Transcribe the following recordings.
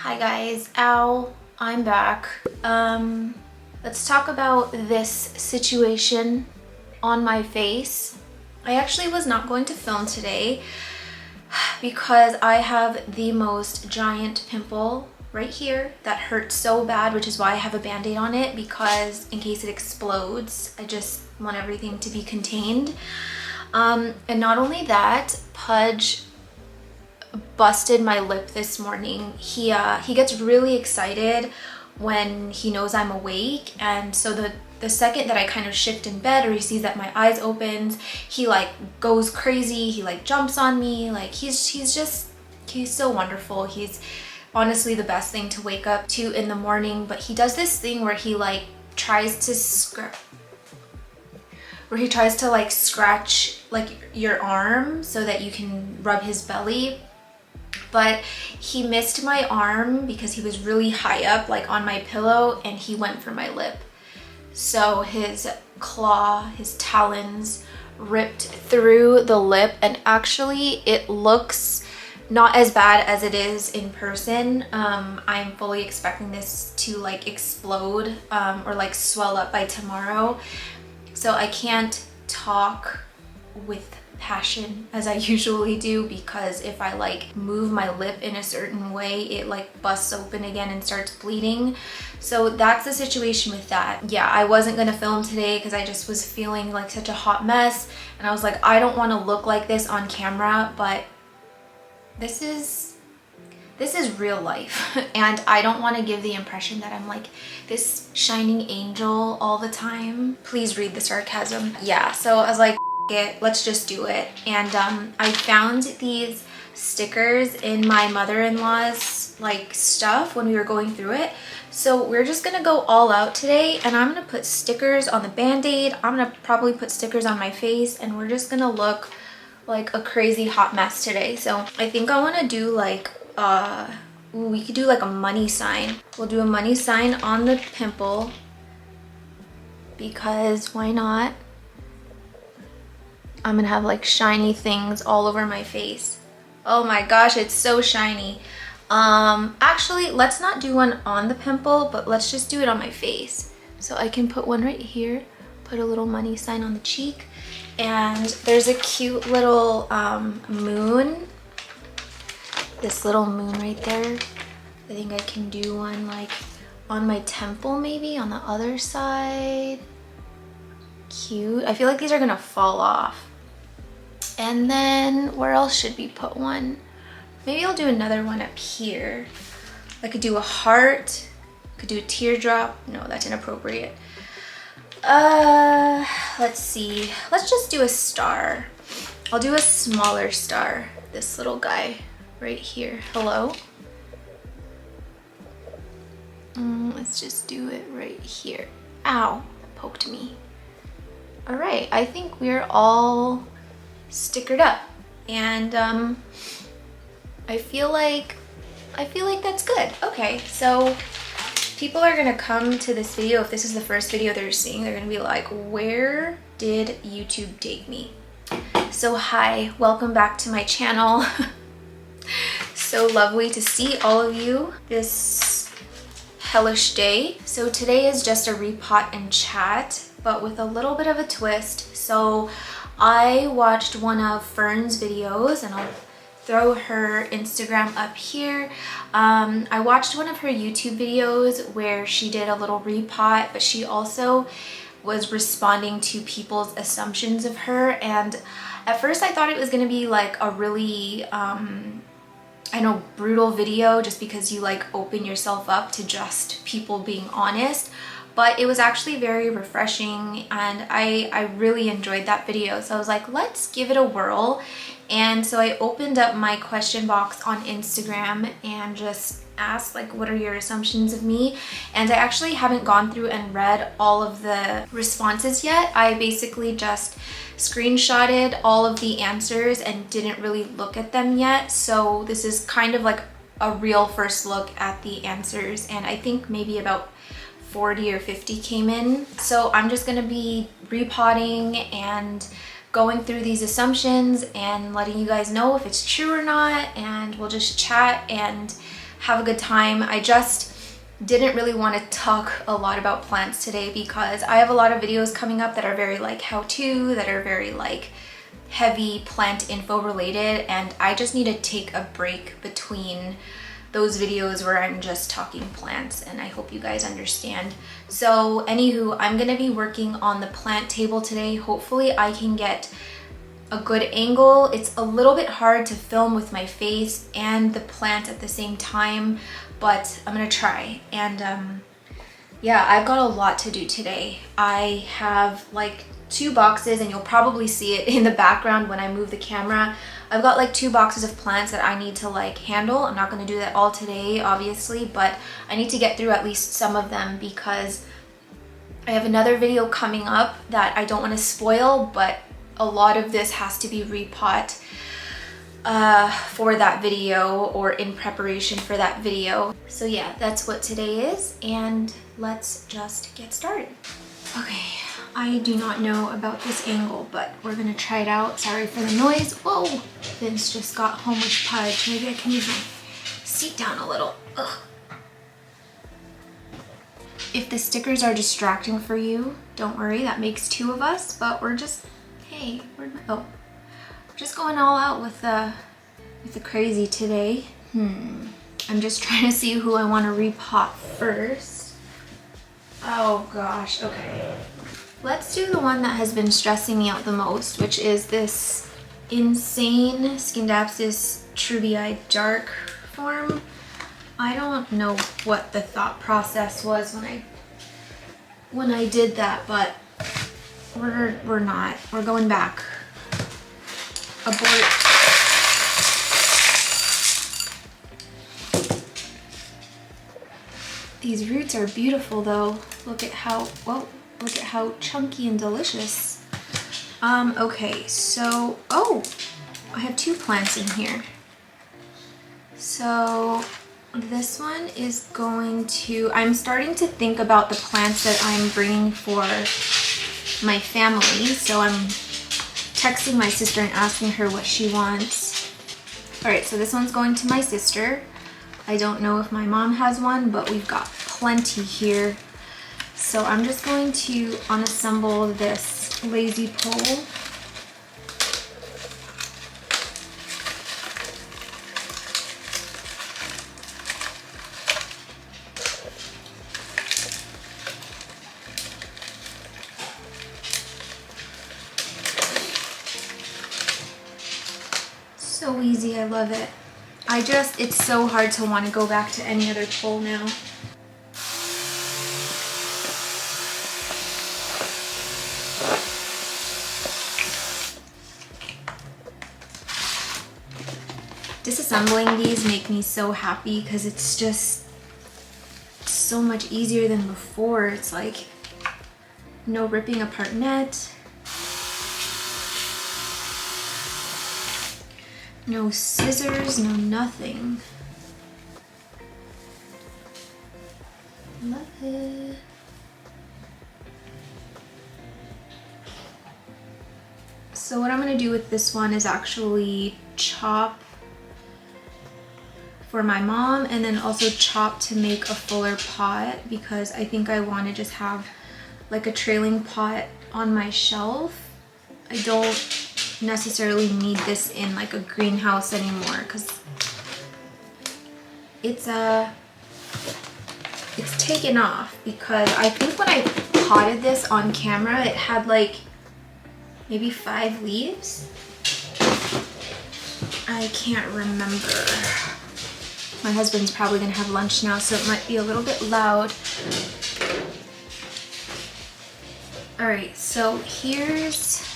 Hi guys, ow, I'm back. Let's talk about this situation on my face. I actually was not going to film today because I have the most giant pimple right here that hurts so bad, which is why I have a band-aid on it, because in case it explodes, I just want everything to be contained. And not only that, Pudge busted my lip this morning. He gets really excited when he knows I'm awake, and so the second that I kind of shift in bed or he sees that my eyes opens, he like goes crazy. He like jumps on me. Like he's so wonderful. He's honestly the best thing to wake up to in the morning. But he does this thing where he like tries to scratch like your arm so that you can rub his belly. But he missed my arm because he was really high up, like on my pillow, and he went for my lip. So his claw, his talons ripped through the lip, and actually it looks not as bad as it is in person. I'm fully expecting this to like explode or like swell up by tomorrow. So I can't talk with passion as I usually do, because if I like move my lip in a certain way, it like busts open again and starts bleeding. So that's the situation with that. Yeah, I wasn't gonna film today because I just was feeling like such a hot mess, and I was like, I don't want to look like this on camera, but this is real life. And I don't want to give the impression that I'm like this shining angel all the time. Please read the sarcasm. Yeah, so I was like, it, let's just do it. And I found these stickers in my mother-in-law's like stuff when we were going through it. So we're just gonna go all out today, and I'm gonna put stickers on the band-aid. I'm gonna probably put stickers on my face, and we're just gonna look like a crazy hot mess today. So I think I want to do like we could do like a money sign. We'll do a money sign on the pimple, because why not? I'm gonna have like shiny things all over my face. Oh my gosh, it's so shiny. Actually, let's not do one on the pimple, but let's just do it on my face. So I can put one right here, put a little money sign on the cheek, and there's a cute little moon. This little moon right there. I think I can do one like on my temple, maybe on the other side. Cute. I feel like these are gonna fall off. And then where else should we put one? Maybe I'll do another one up here. I could do a heart, could do a teardrop. No, that's inappropriate. Let's see. Let's just do a star. I'll do a smaller star. This little guy right here. Hello. Let's just do it right here. Ow, that poked me. All right, I think we're all stickered up, and I feel like that's good. Okay, so people are gonna come to this video, if this is the first video they're seeing, they're gonna be like, where did YouTube take me? So hi, welcome back to my channel. So lovely to see all of you this hellish day. So today is just a repot and chat, but with a little bit of a twist. So I watched one of Fern's videos, and I'll throw her Instagram up here. I watched one of her YouTube videos where she did a little repot, but she also was responding to people's assumptions of her. And at first I thought it was gonna be like a really, I know, brutal video, just because you like open yourself up to just people being honest. But it was actually very refreshing, and I really enjoyed that video. So I was like, let's give it a whirl. And so I opened up my question box on Instagram and just asked like, what are your assumptions of me? And I actually haven't gone through and read all of the responses yet. I basically just screenshotted all of the answers and didn't really look at them yet. So this is kind of like a real first look at the answers, and I think maybe about 40 or 50 came in. So I'm just gonna be repotting and going through these assumptions and letting you guys know if it's true or not, and we'll just chat and have a good time. I just didn't really want to talk a lot about plants today because I have a lot of videos coming up that are very like how-to, that are very like heavy plant info related, and I just need to take a break between those videos where I'm just talking plants, and I hope you guys understand. So anywho, I'm gonna be working on the plant table today. Hopefully I can get a good angle. It's a little bit hard to film with my face and the plant at the same time, but I'm gonna try. And yeah, I've got a lot to do today. I have like 2 boxes, and you'll probably see it in the background when I move the camera. I've got like 2 boxes of plants that I need to like handle. I'm not gonna do that all today, obviously, but I need to get through at least some of them because I have another video coming up that I don't want to spoil, but a lot of this has to be repot for that video or in preparation for that video. So yeah, that's what today is, and let's just get started. Okay, I do not know about this angle, but we're gonna try it out. Sorry for the noise. Whoa, Vince just got home with Pudge. Maybe I can move my seat down a little. Ugh. If the stickers are distracting for you, don't worry, that makes 2 of us, but we're just, hey, we're just going all out with the crazy today. I'm just trying to see who I want to repot first. Oh gosh, okay. Let's do the one that has been stressing me out the most, which is this insane Scindapsus Trubii dark form. I don't know what the thought process was when I did that, but we're not. We're going back. Abort. These roots are beautiful though. Look at how, whoa, look at how chunky and delicious. Okay, so, oh, I have 2 plants in here. So this one is going to, I'm starting to think about the plants that I'm bringing for my family. So I'm texting my sister and asking her what she wants. All right, so this one's going to my sister. I don't know if my mom has one, but we've got plenty here. So I'm just going to unassemble this lazy pole. So easy, I love it. It's so hard to want to go back to any other pole now. Disassembling these make me so happy because it's just so much easier than before. It's like no ripping apart net. No scissors, no nothing. Love it. So what I'm gonna do with this one is actually chop for my mom and then also chop to make a fuller pot because I think I want to just have like a trailing pot on my shelf. I don't necessarily need this in like a greenhouse anymore because it's taken off, because I think when I potted this on camera it had like maybe 5 leaves. I can't remember. My husband's probably gonna have lunch now, so it might be a little bit loud. All right, so here's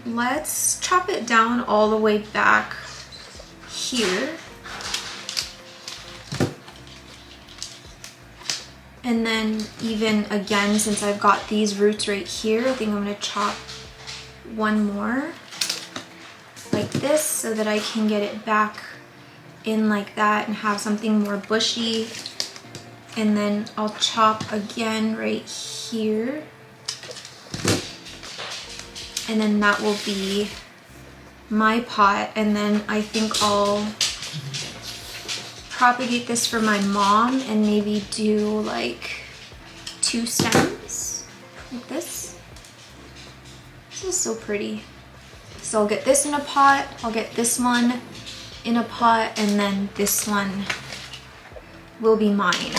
let's chop it down all the way back here. And then even again, since I've got these roots right here, I think I'm gonna chop one more like this so that I can get it back in like that and have something more bushy. And then I'll chop again right here. And then that will be my pot. And then I think I'll propagate this for my mom and maybe do like 2 stems like this. This is so pretty. So I'll get this in a pot, I'll get this one in a pot, and then this one will be mine.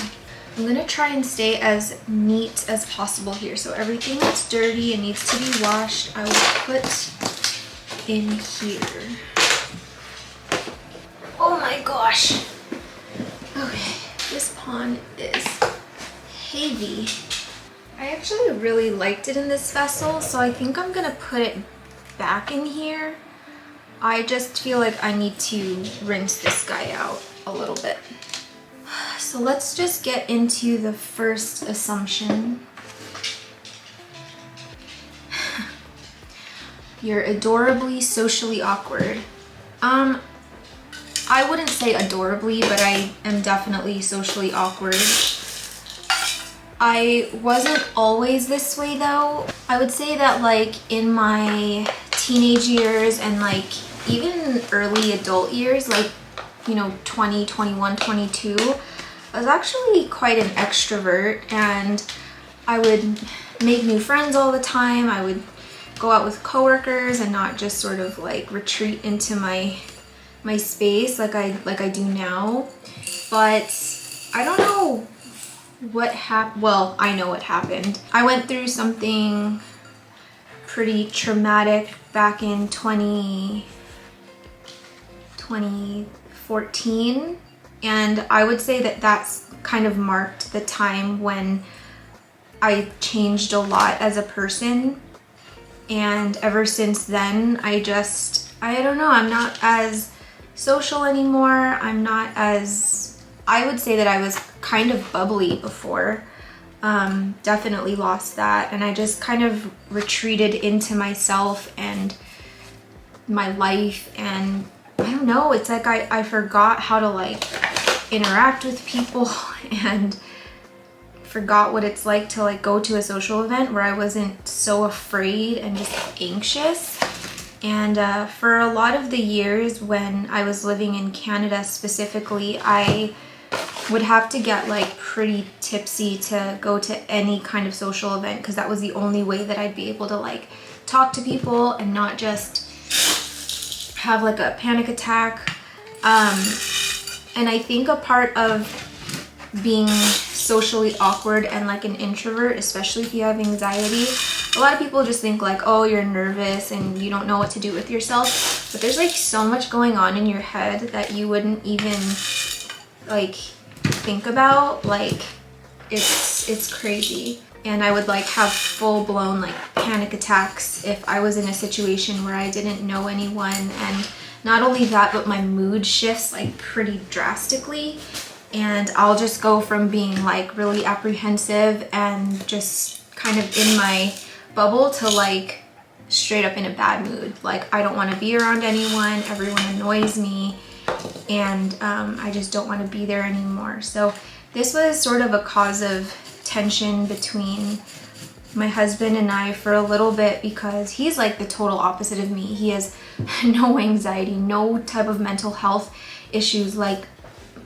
I'm gonna try and stay as neat as possible here. So everything that's dirty and needs to be washed, I will put in here. Oh my gosh. Okay, this pond is heavy. I actually really liked it in this vessel, so I think I'm gonna put it back in here. I just feel like I need to rinse this guy out a little bit. So let's just get into the first assumption. You're adorably socially awkward. I wouldn't say adorably, but I am definitely socially awkward. I wasn't always this way though. I would say that like in my teenage years and like even early adult years, like, you know, 20, 21, 22, I was actually quite an extrovert, and I would make new friends all the time. I would go out with coworkers and not just sort of like retreat into my space like I do now. But I don't know what happened. Well, I know what happened. I went through something pretty traumatic back in 2014, and I would say that that's kind of marked the time when I changed a lot as a person. And ever since then, I don't know, I'm not as social anymore. I'm not as, I would say that I was kind of bubbly before. Definitely lost that, and I just kind of retreated into myself and my life, and I don't know, it's like I forgot how to like interact with people and forgot what it's like to like go to a social event where I wasn't so afraid and just anxious. And for a lot of the years when I was living in Canada specifically, I would have to get like pretty tipsy to go to any kind of social event, because that was the only way that I'd be able to like talk to people and not just have like a panic attack. And I think a part of being socially awkward and like an introvert, especially if you have anxiety, a lot of people just think like, oh, you're nervous and you don't know what to do with yourself. But there's like so much going on in your head that you wouldn't even like think about. Like it's crazy. And I would like have full-blown like panic attacks if I was in a situation where I didn't know anyone. And not only that, but my mood shifts like pretty drastically, and I'll just go from being like really apprehensive and just kind of in my bubble to like straight up in a bad mood. Like I don't want to be around anyone, everyone annoys me, and I just don't want to be there anymore. So this was sort of a cause of tension between my husband and I for a little bit, because he's like the total opposite of me. He has no anxiety, no type of mental health issues. Like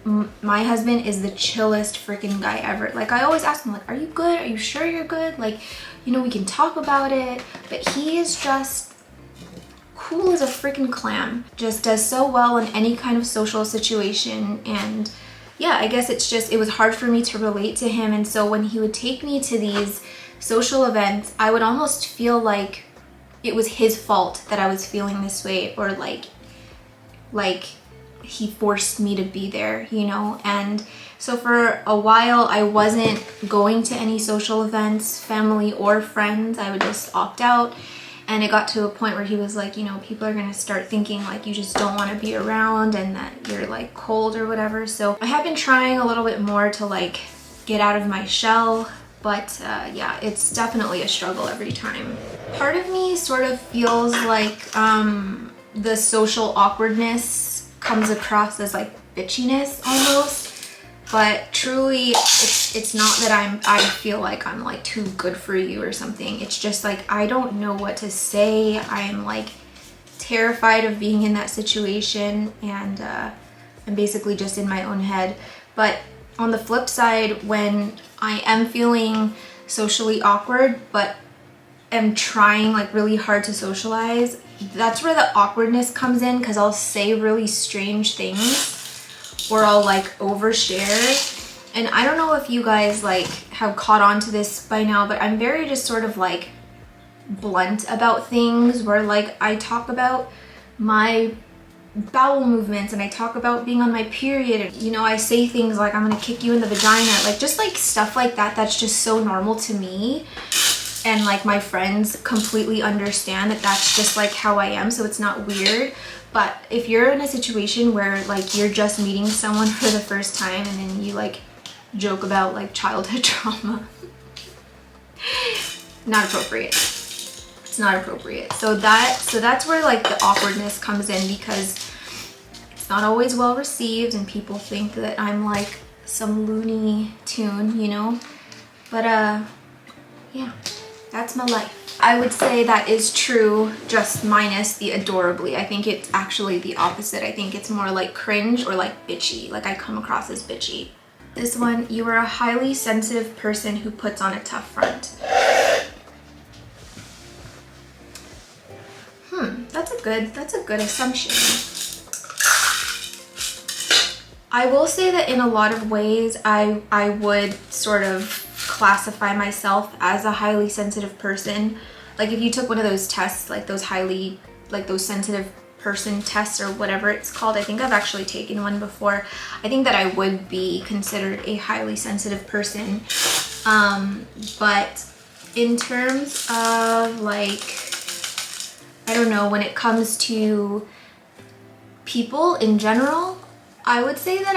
my husband is the chillest freaking guy ever. Like I always ask him like, are you good? Are you sure you're good? Like, you know, we can talk about it. But he is just cool as a freaking clam. Just does so well in any kind of social situation. And yeah, I guess it was hard for me to relate to him. And so when he would take me to these social events, I would almost feel like it was his fault that I was feeling this way, or like he forced me to be there, you know? And so for a while I wasn't going to any social events, family or friends. I would just opt out. And it got to a point where he was like, you know, people are gonna start thinking like you just don't want to be around and that you're like cold or whatever. So I have been trying a little bit more to like get out of my shell. But yeah, it's definitely a struggle every time. Part of me sort of feels like the social awkwardness comes across as like bitchiness almost. But truly, it's not that I feel like I'm like too good for you or something. It's just like I don't know what to say. I'm like terrified of being in that situation, and am basically just in my own head. But on the flip side, when I am feeling socially awkward but am trying like really hard to socialize, that's where the awkwardness comes in, because I'll say really strange things or I'll like overshare. And I don't know if you guys like have caught on to this by now, but I'm very just sort of like blunt about things, where like I talk about my bowel movements and I talk about being on my period, and you know, I say things like I'm gonna kick you in the vagina, like just like stuff like that that's just so normal to me, and like my friends completely understand that that's just like how I am, so it's not weird. But if you're in a situation where like you're just meeting someone for the first time and then you like joke about like childhood trauma, not appropriate. It's not appropriate. So that's where like the awkwardness comes in, because it's not always well received and people think that I'm like some Looney Tune, you know. But yeah, that's my life. I would say that is true, just minus the adorably. I think it's actually the opposite. I think it's more like cringe or like bitchy. Like I come across as bitchy. This one, you are a highly sensitive person who puts on a tough front. That's a good assumption. I will say that in a lot of ways, I would sort of classify myself as a highly sensitive person. Like if you took one of those tests, like those sensitive person tests or whatever it's called, I think I've actually taken one before. I think that I would be considered a highly sensitive person. But in terms of like, I don't know, when it comes to people in general, I would say that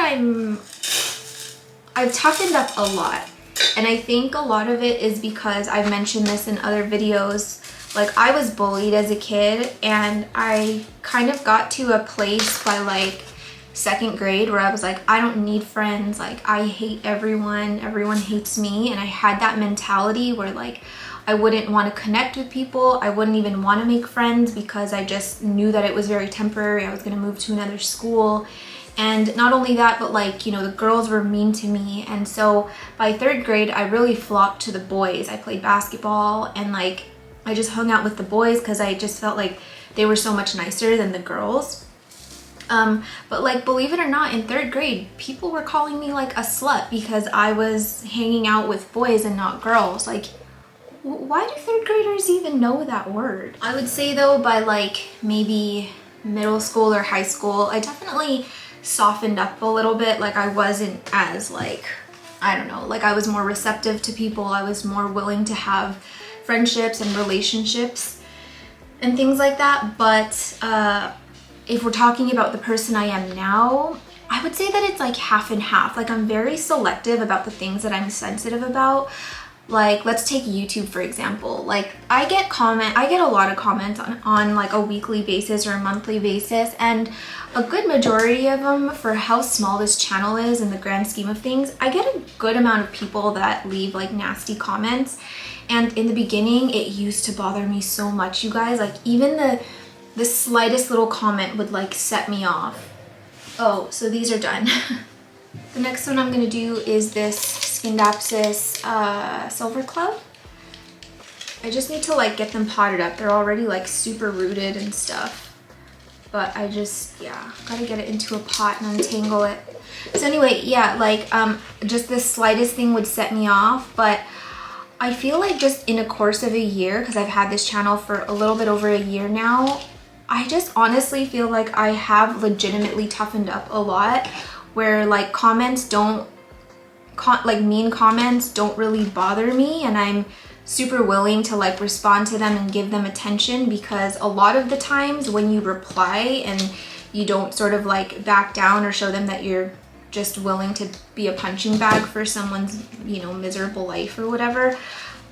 I've toughened up a lot. And I think a lot of it is because I've mentioned this in other videos. Like I was bullied as a kid, and I kind of got to a place by like 2nd grade where I was like, I don't need friends. Like I hate everyone. Everyone hates me. And I had that mentality where like I wouldn't want to connect with people. I wouldn't even want to make friends because I just knew that it was very temporary. I was going to move to another school. And not only that, but like, you know, the girls were mean to me. And so by 3rd grade, I really flocked to the boys. I played basketball and like, I just hung out with the boys because I just felt like they were so much nicer than the girls. But like, believe it or not, in 3rd grade, people were calling me like a slut because I was hanging out with boys and not girls. Like, why do 3rd graders even know that word? I would say though, by like maybe middle school or high school, I definitely softened up a little bit. Like I wasn't as like, I don't know, like I was more receptive to people. I was more willing to have friendships and relationships and things like that. But if we're talking about the person I am now, I would say that it's like half and half. Like I'm very selective about the things that I'm sensitive about. Like let's take YouTube for example. Like I get a lot of comments on like a weekly basis or a monthly basis, and a good majority of them, for how small this channel is in the grand scheme of things, I get a good amount of people that leave like nasty comments. And in the beginning, it used to bother me so much, you guys. Like even the slightest little comment would like set me off. Oh, so these are done. The next one I'm gonna do is this Skindapsis Silver Cloud. I just need to like get them potted up. They're already like super rooted and stuff. But I just, yeah, gotta get it into a pot and untangle it. So anyway, yeah, like just the slightest thing would set me off. But I feel like just in a course of a year, because I've had this channel for a little bit over a year now, I just honestly feel like I have legitimately toughened up a lot, where like comments don't, like mean comments don't really bother me, and I'm super willing to like respond to them and give them attention, because a lot of the times when you reply and you don't sort of like back down or show them that you're just willing to be a punching bag for someone's, you know, miserable life or whatever,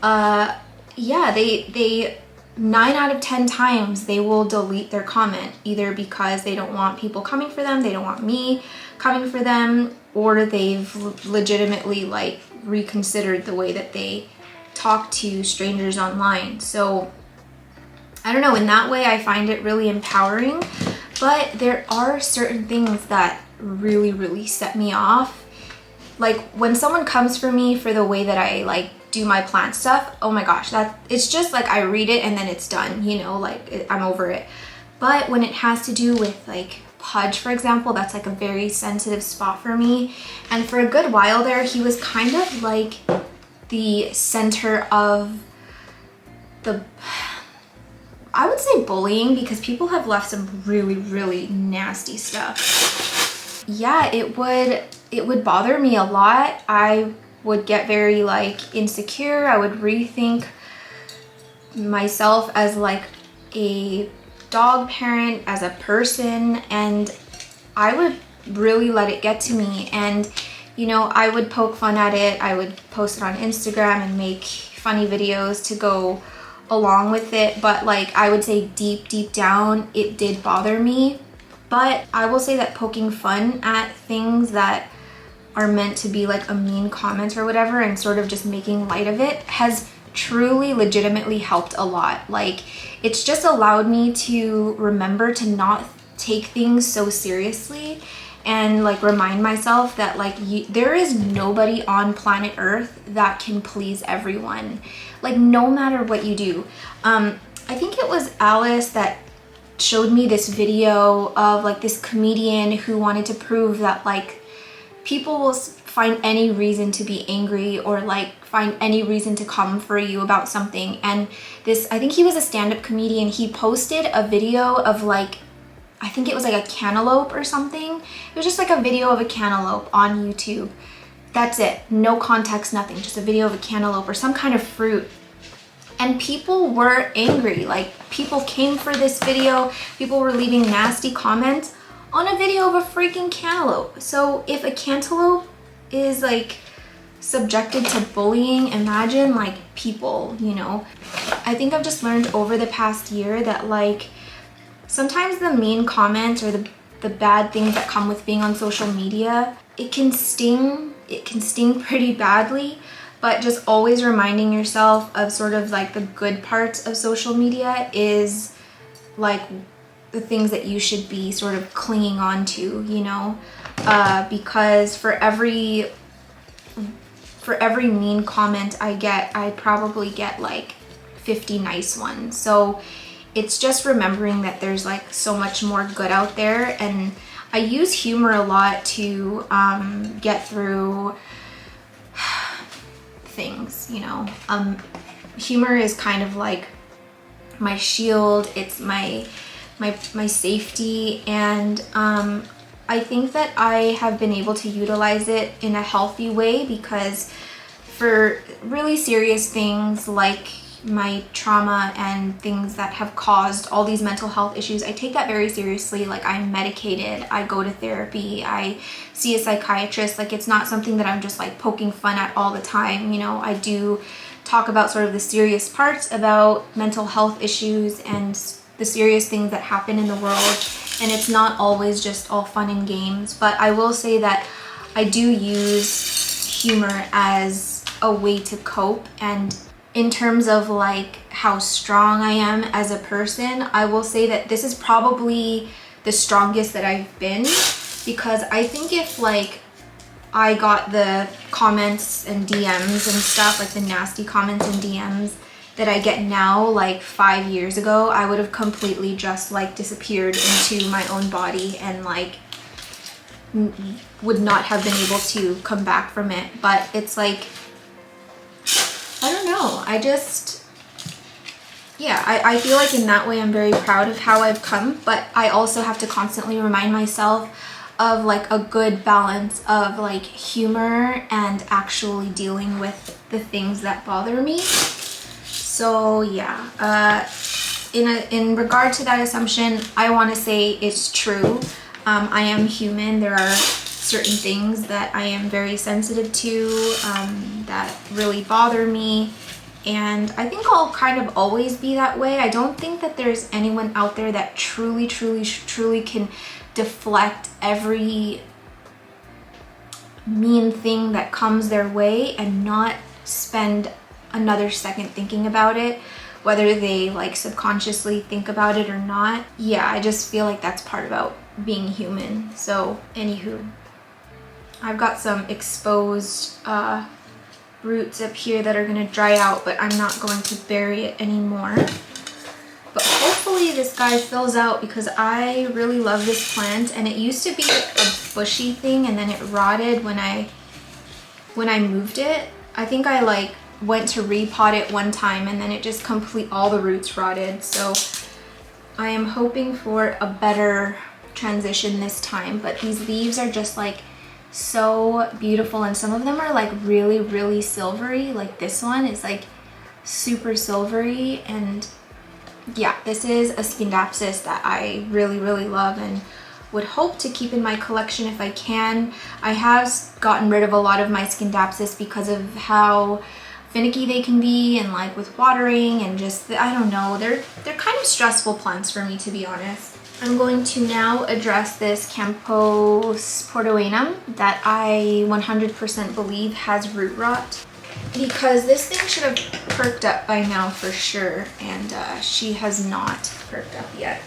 yeah, they 9 out of 10 times they will delete their comment, either because they don't want people coming for them, they don't want me coming for them, or they've legitimately like reconsidered the way that they talk to strangers online. So I don't know, in that way I find it really empowering. But there are certain things that really set me off. Like when someone comes for me for the way that I like do my plant stuff, oh my gosh, it's just like I read it and then it's done, you know, like I'm over it. But when it has to do with like Pudge, for example, that's like a very sensitive spot for me. And for a good while there, he was kind of like the center of the, I would say bullying, because people have left some really nasty stuff. Yeah, it would bother me a lot. I would get very like insecure. I would rethink myself as like a dog parent, as a person, and I would really let it get to me. And you know, I would poke fun at it. I would post it on Instagram and make funny videos to go along with it, but like I would say deep down it did bother me. But I will say that poking fun at things that are meant to be like a mean comment or whatever, and sort of just making light of it, has truly legitimately helped a lot. Like it's just allowed me to remember to not take things so seriously, and like remind myself that like there is nobody on planet Earth that can please everyone, like no matter what you do. I think it was Alice that showed me this video of like this comedian who wanted to prove that like people will find any reason to be angry, or like find any reason to come for you about something. And this, I think he was a stand-up comedian, he posted a video of like, I think it was like a cantaloupe or something. It was just like a video of a cantaloupe on YouTube. That's it. No context, nothing. Just a video of a cantaloupe or some kind of fruit. And people were angry. Like people came for this video. People were leaving nasty comments on a video of a freaking cantaloupe. So if a cantaloupe is like subjected to bullying, imagine like people, you know. I think I've just learned over the past year that like sometimes the mean comments or the bad things that come with being on social media, it can sting pretty badly. But just always reminding yourself of sort of like the good parts of social media is like the things that you should be sort of clinging on to, you know, because for every mean comment I get, I probably get like 50 nice ones. So it's just remembering that there's like so much more good out there. And I use humor a lot to get through things, you know. Humor is kind of like my shield. It's my safety, and I think that I have been able to utilize it in a healthy way, because for really serious things like my trauma and things that have caused all these mental health issues, I take that very seriously. Like I'm medicated, I go to therapy, I see a psychiatrist. Like it's not something that I'm just like poking fun at all the time, you know. I do talk about sort of the serious parts about mental health issues and the serious things that happen in the world, and it's not always just all fun and games. But I will say that I do use humor as a way to cope. And in terms of like how strong I am as a person, I will say that this is probably the strongest that I've been, because I think if like I got the comments and DMs and stuff, like the nasty comments and DMs that I get now, like 5 years ago, I would have completely just like disappeared into my own body and like would not have been able to come back from it. But it's like, I don't know, I feel like in that way I'm very proud of how I've come, but I also have to constantly remind myself of like a good balance of like humor and actually dealing with the things that bother me. So yeah, in regard to that assumption, I want to say it's true. I am human. There are certain things that I am very sensitive to, that really bother me. And I think I'll kind of always be that way. I don't think that there's anyone out there that truly can deflect every mean thing that comes their way and not spend another second thinking about it, whether they like subconsciously think about it or not. Yeah, I just feel like that's part being human. So anywho, I've got some exposed roots up here that are gonna dry out, but I'm not going to bury it anymore. But hopefully this guy fills out, because I really love this plant, and it used to be like a bushy thing and then it rotted when I moved it. I think I like went to repot it one time and then it just all the roots rotted. So I am hoping for a better transition this time, but these leaves are just like so beautiful, and some of them are like really, really silvery. Like this one is like super silvery, and yeah, this is a Scindapsus that I really, really love and would hope to keep in my collection if I can. I have gotten rid of a lot of my Scindapsus because of how finicky they can be, and like with watering, and just, I don't know, they're kind of stressful plants for me, to be honest. I'm going to now address this Campos Portoenum that I 100% believe has root rot, because this thing should have perked up by now for sure, and she has not perked up yet.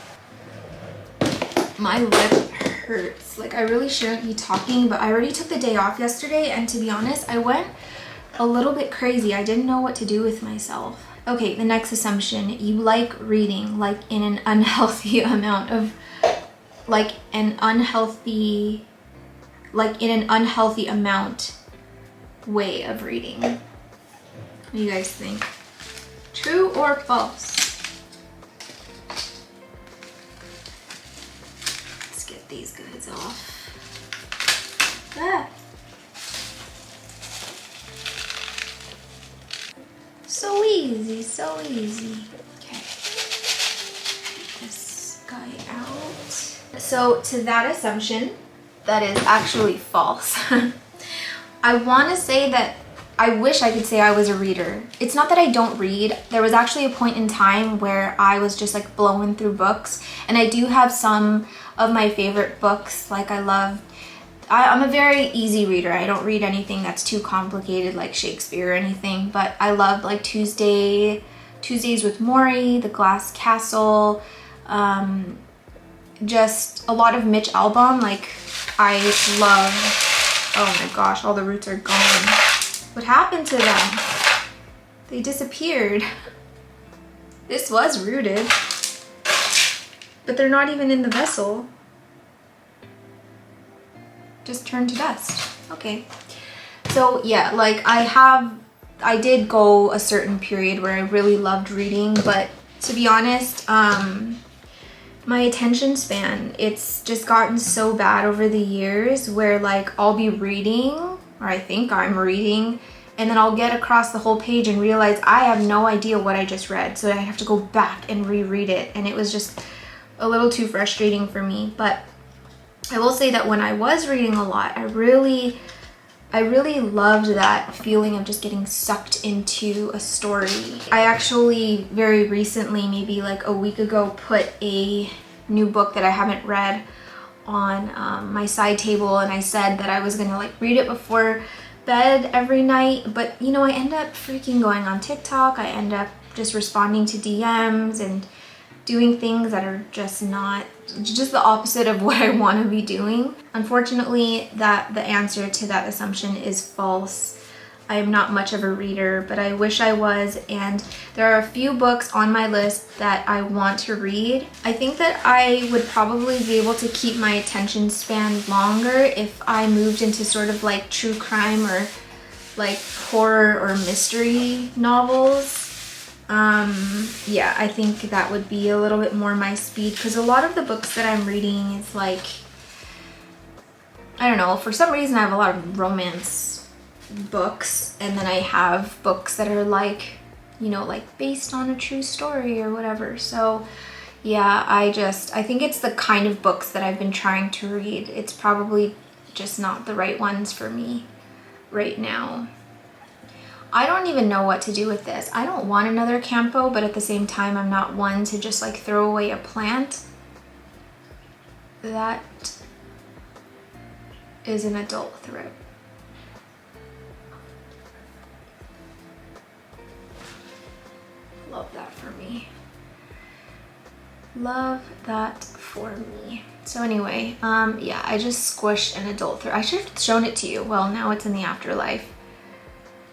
My lip hurts. Like, I really shouldn't be talking, but I already took the day off yesterday, and to be honest, I went a little bit crazy. I didn't know what to do with myself. Okay, the next assumption: you like reading, like in an unhealthy amount of, like in an unhealthy amount way of reading. What do you guys think? True or false? Let's get these guys off. Ah. So easy, so easy. Okay, get this guy out. So to that assumption, that is actually false. I want to say that I wish I could say I was a reader. It's not that I don't read. There was actually a point in time where I was just like blowing through books, and I do have some of my favorite books. Like I'm a very easy reader. I don't read anything that's too complicated like Shakespeare or anything, but I love like Tuesdays with Morrie, The Glass Castle, just a lot of Mitch Albom. Like, I love, oh my gosh, all the roots are gone. What happened to them? They disappeared. This was rooted, but they're not even in the vessel. Just turned to dust. Okay. So yeah, like I did go a certain period where I really loved reading, but to be honest, my attention span, it's just gotten so bad over the years where like I'll be reading, or I think I'm reading, and then I'll get across the whole page and realize I have no idea what I just read. So I have to go back and reread it, and it was just a little too frustrating for me. But I will say that when I was reading a lot, I really loved that feeling of just getting sucked into a story. I actually very recently, maybe like a week ago, put a new book that I haven't read on my side table, and I said that I was gonna like read it before bed every night, but you know, I end up freaking going on TikTok. I end up just responding to DMs and doing things that are just the opposite of what I want to be doing. Unfortunately, the answer to that assumption is false. I am not much of a reader, but I wish I was, and there are a few books on my list that I want to read. I think that I would probably be able to keep my attention span longer if I moved into sort of like true crime or like horror or mystery novels. Yeah, I think that would be a little bit more my speed, because a lot of the books that I'm reading is like, I don't know, for some reason I have a lot of romance books, and then I have books that are like, you know, like based on a true story or whatever. So yeah, I think it's the kind of books that I've been trying to read. It's probably just not the right ones for me right now. I don't even know what to do with this. I don't want another Campo, but at the same time, I'm not one to just like throw away a plant. That is an adult throat. Love that for me. Love that for me. So anyway, yeah, I just squished an adult through. I should have shown it to you. Well, now it's in the afterlife.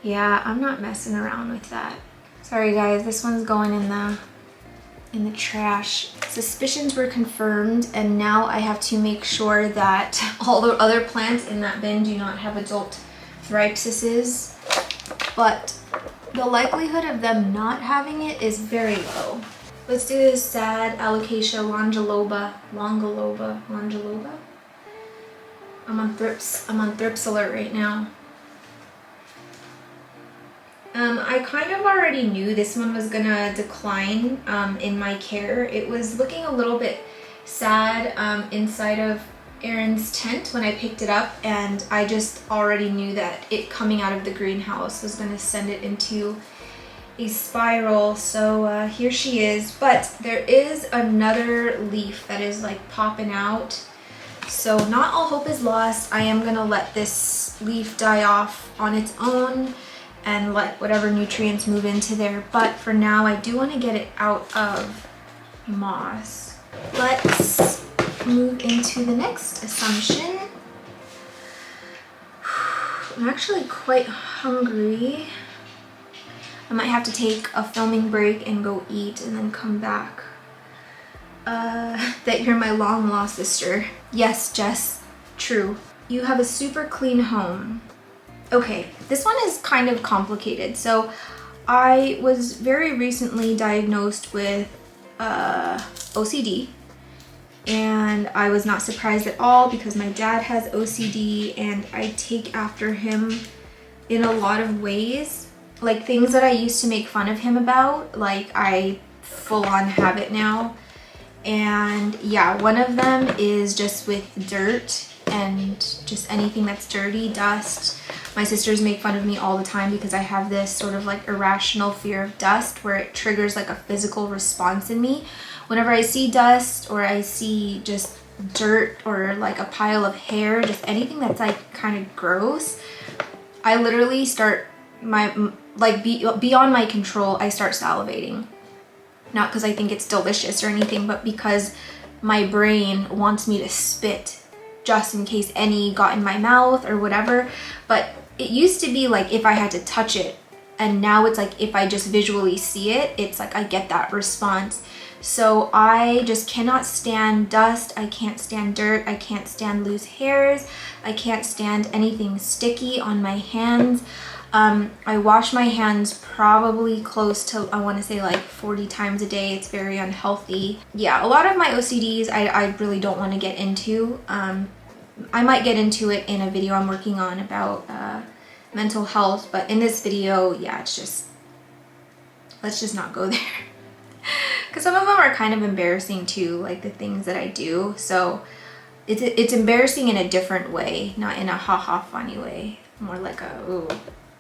Yeah, I'm not messing around with that. Sorry guys, this one's going in the trash. Suspicions were confirmed, and now I have to make sure that all the other plants in that bin do not have adult thripsises, but the likelihood of them not having it is very low. Let's do this sad alocasia longiloba. I'm on thrips alert right now. I kind of already knew this one was gonna decline in my care. It was looking a little bit sad inside of Aaron's tent when I picked it up, and I just already knew that it coming out of the greenhouse was gonna send it into a spiral. So here she is, but there is another leaf that is like popping out. So not all hope is lost. I am gonna let this leaf die off on its own and let whatever nutrients move into there. But for now, I do want to get it out of moss. Let's move into the next assumption. I'm actually quite hungry. I might have to take a filming break and go eat and then come back. That you're my long lost sister. Yes, Jess, true. You have a super clean home. Okay, this one is kind of complicated. So I was very recently diagnosed with OCD, and I was not surprised at all because my dad has OCD and I take after him in a lot of ways. Like things that I used to make fun of him about, like I full on have it now. And yeah, one of them is just with dirt and just anything that's dirty, dust. My sisters make fun of me all the time because I have this sort of like irrational fear of dust where it triggers like a physical response in me. Whenever I see dust or I see just dirt or like a pile of hair, just anything that's like kind of gross, I literally start beyond my control, I start salivating. Not because I think it's delicious or anything, but because my brain wants me to spit just in case any got in my mouth or whatever. But it used to be like if I had to touch it, and now it's like if I just visually see it, it's like I get that response. So I just cannot stand dust, I can't stand dirt, I can't stand loose hairs, I can't stand anything sticky on my hands. I wash my hands probably close to, I want to say like 40 times a day. It's very unhealthy. Yeah, a lot of my OCDs I really don't want to get into. I might get into it in a video I'm working on about mental health, but in this video, yeah, it's just, let's just not go there. Because some of them are kind of embarrassing too, like the things that I do. So it's embarrassing in a different way, not in a ha-ha funny way, more like a, ooh,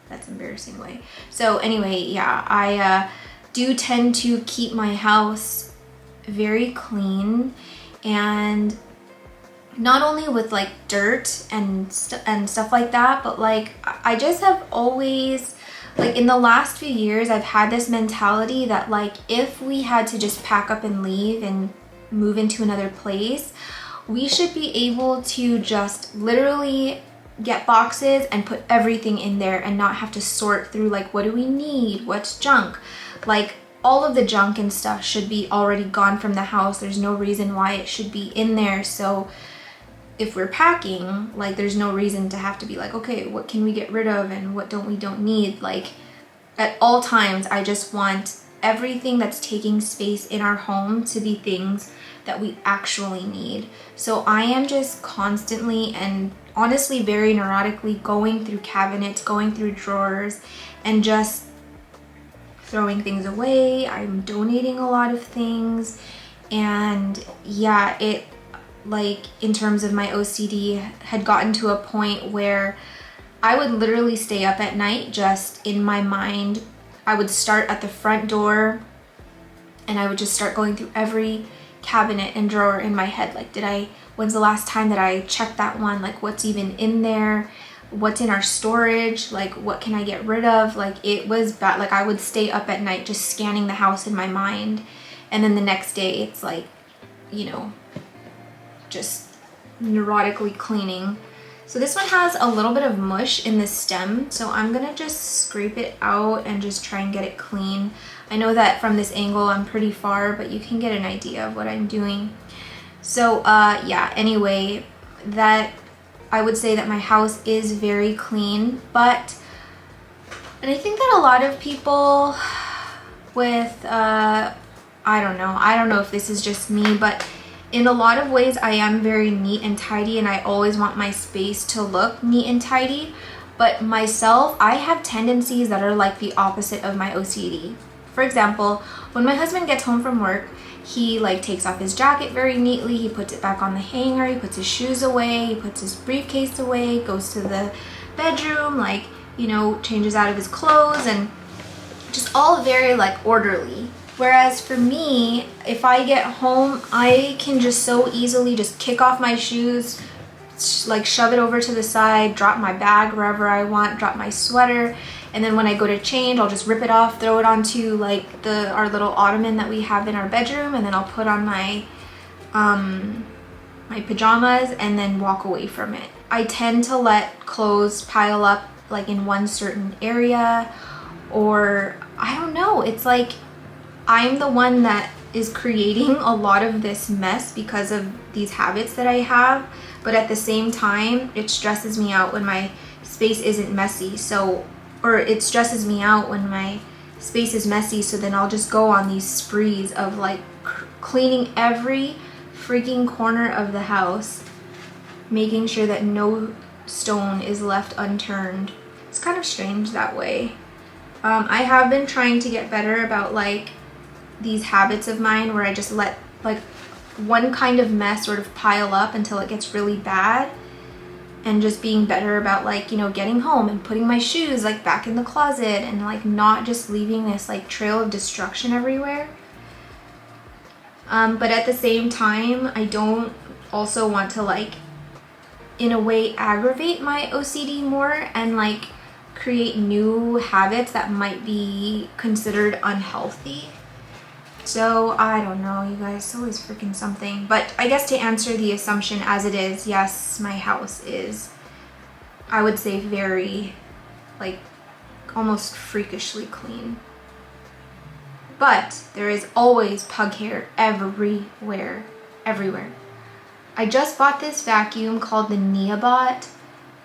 that's embarrassing way. So anyway, yeah, I do tend to keep my house very clean, and not only with like dirt and stuff like that, but like I just have always, like in the last few years, I've had this mentality that like if we had to just pack up and leave and move into another place, we should be able to just literally get boxes and put everything in there and not have to sort through like what do we need, what's junk. Like all of the junk and stuff should be already gone from the house. There's no reason why it should be in there. So if we're packing, like there's no reason to have to be like, okay, what can we get rid of and what don't need. Like at all times, I just want everything that's taking space in our home to be things that we actually need. So I am just constantly and honestly very neurotically going through cabinets, going through drawers, and just throwing things away. I'm donating a lot of things, and yeah, it, like in terms of my OCD, had gotten to a point where I would literally stay up at night just in my mind. I would start at the front door and I would just start going through every cabinet and drawer in my head. Like, when's the last time that I checked that one? Like, what's even in there? What's in our storage? Like, what can I get rid of? Like, it was bad. Like, I would stay up at night just scanning the house in my mind. And then the next day, it's like you know, just neurotically cleaning. So this one has a little bit of mush in the stem, so I'm gonna just scrape it out and just try and get it clean. I know that from this angle I'm pretty far, but you can get an idea of what I'm doing. So yeah, anyway, that I would say that my house is very clean, but, and I think that a lot of people with, I don't know if this is just me, but in a lot of ways I am very neat and tidy, and I always want my space to look neat and tidy. But myself, I have tendencies that are like the opposite of my OCD. For example, when my husband gets home from work, he like takes off his jacket very neatly, he puts it back on the hanger, he puts his shoes away, he puts his briefcase away, goes to the bedroom, like, you know, changes out of his clothes, and just all very like orderly. Whereas for me, if I get home, I can just so easily just kick off my shoes, like shove it over to the side, drop my bag wherever I want, drop my sweater, and then when I go to change, I'll just rip it off, throw it onto like our little ottoman that we have in our bedroom, and then I'll put on my my pajamas and then walk away from it. I tend to let clothes pile up like in one certain area, or I don't know, it's like I'm the one that is creating a lot of this mess because of these habits that I have, but at the same time, it stresses me out when my space isn't messy. So, or it stresses me out when my space is messy, so then I'll just go on these sprees of like cleaning every freaking corner of the house, making sure that no stone is left unturned. It's kind of strange that way. I have been trying to get better about like these habits of mine where I just let like one kind of mess sort of pile up until it gets really bad, and just being better about like, you know, getting home and putting my shoes like back in the closet and like not just leaving this like trail of destruction everywhere. But at the same time, I don't also want to like in a way aggravate my OCD more and like create new habits that might be considered unhealthy. So I don't know, you guys, it's always freaking something. But I guess to answer the assumption as it is, yes, my house is, I would say, very, like, almost freakishly clean. But there is always pug hair everywhere, everywhere. I just bought this vacuum called the Neobot.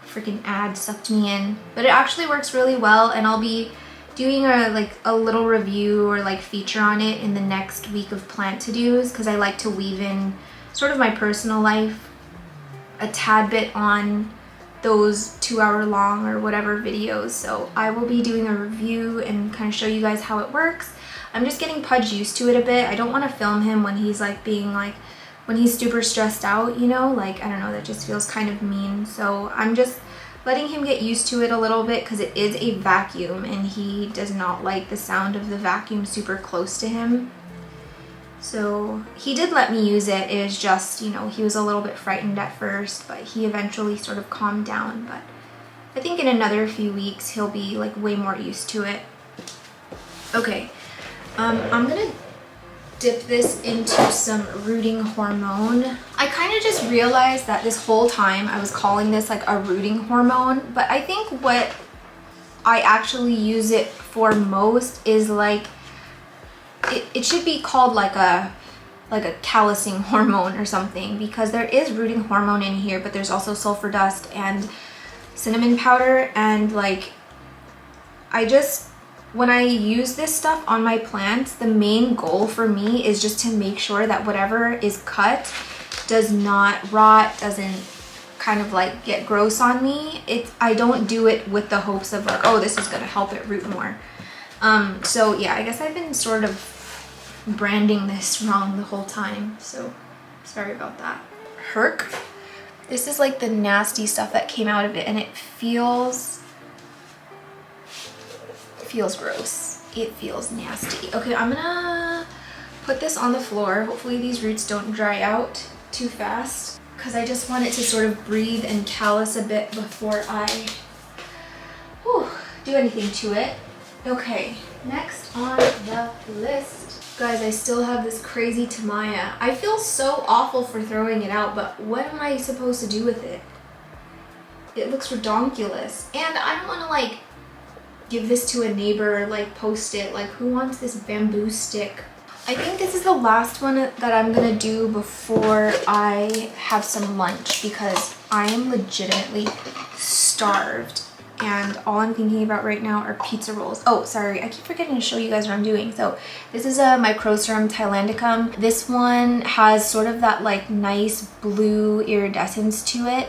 Freaking ad sucked me in. But it actually works really well, and I'll be doing a little review or like feature on it in the next week of plant to-dos, because I like to weave in sort of my personal life a tad bit on those 2-hour long or whatever videos. So I will be doing a review and kind of show you guys how it works. I'm just getting Pudge used to it a bit. I don't want to film him when he's like being like, when he's super stressed out, you know, like, I don't know, that just feels kind of mean. So I'm just letting him get used to it a little bit, because it is a vacuum and he does not like the sound of the vacuum super close to him. So he did let me use it. It was just, you know, he was a little bit frightened at first, but he eventually sort of calmed down. But I think in another few weeks he'll be like way more used to it. Okay, I'm gonna dip this into some rooting hormone. I kind of just realized that this whole time I was calling this like a rooting hormone, but I think what I actually use it for most is like, it should be called like a callousing hormone or something, because there is rooting hormone in here, but there's also sulfur dust and cinnamon powder, and like, when I use this stuff on my plants, the main goal for me is just to make sure that whatever is cut does not rot, doesn't kind of like get gross on me. I don't do it with the hopes of like, oh, this is gonna help it root more. So yeah, I guess I've been sort of branding this wrong the whole time, so sorry about that. Herc. This is like the nasty stuff that came out of it, and it feels gross. It feels nasty. Okay, I'm gonna put this on the floor. Hopefully these roots don't dry out too fast, because I just want it to sort of breathe and callus a bit before I do anything to it. Okay, next on the list Guys, I still have this crazy Tamaya. I feel so awful for throwing it out, but what am I supposed to do with it? It looks redonkulous. And I don't want to like give this to a neighbor, like post it. Like who wants this bamboo stick? I think this is the last one that I'm gonna do before I have some lunch because I am legitimately starved. And all I'm thinking about right now are pizza rolls. Oh, sorry, I keep forgetting to show you guys what I'm doing. So this is a Microserum Thailandicum. This one has sort of that like nice blue iridescence to it.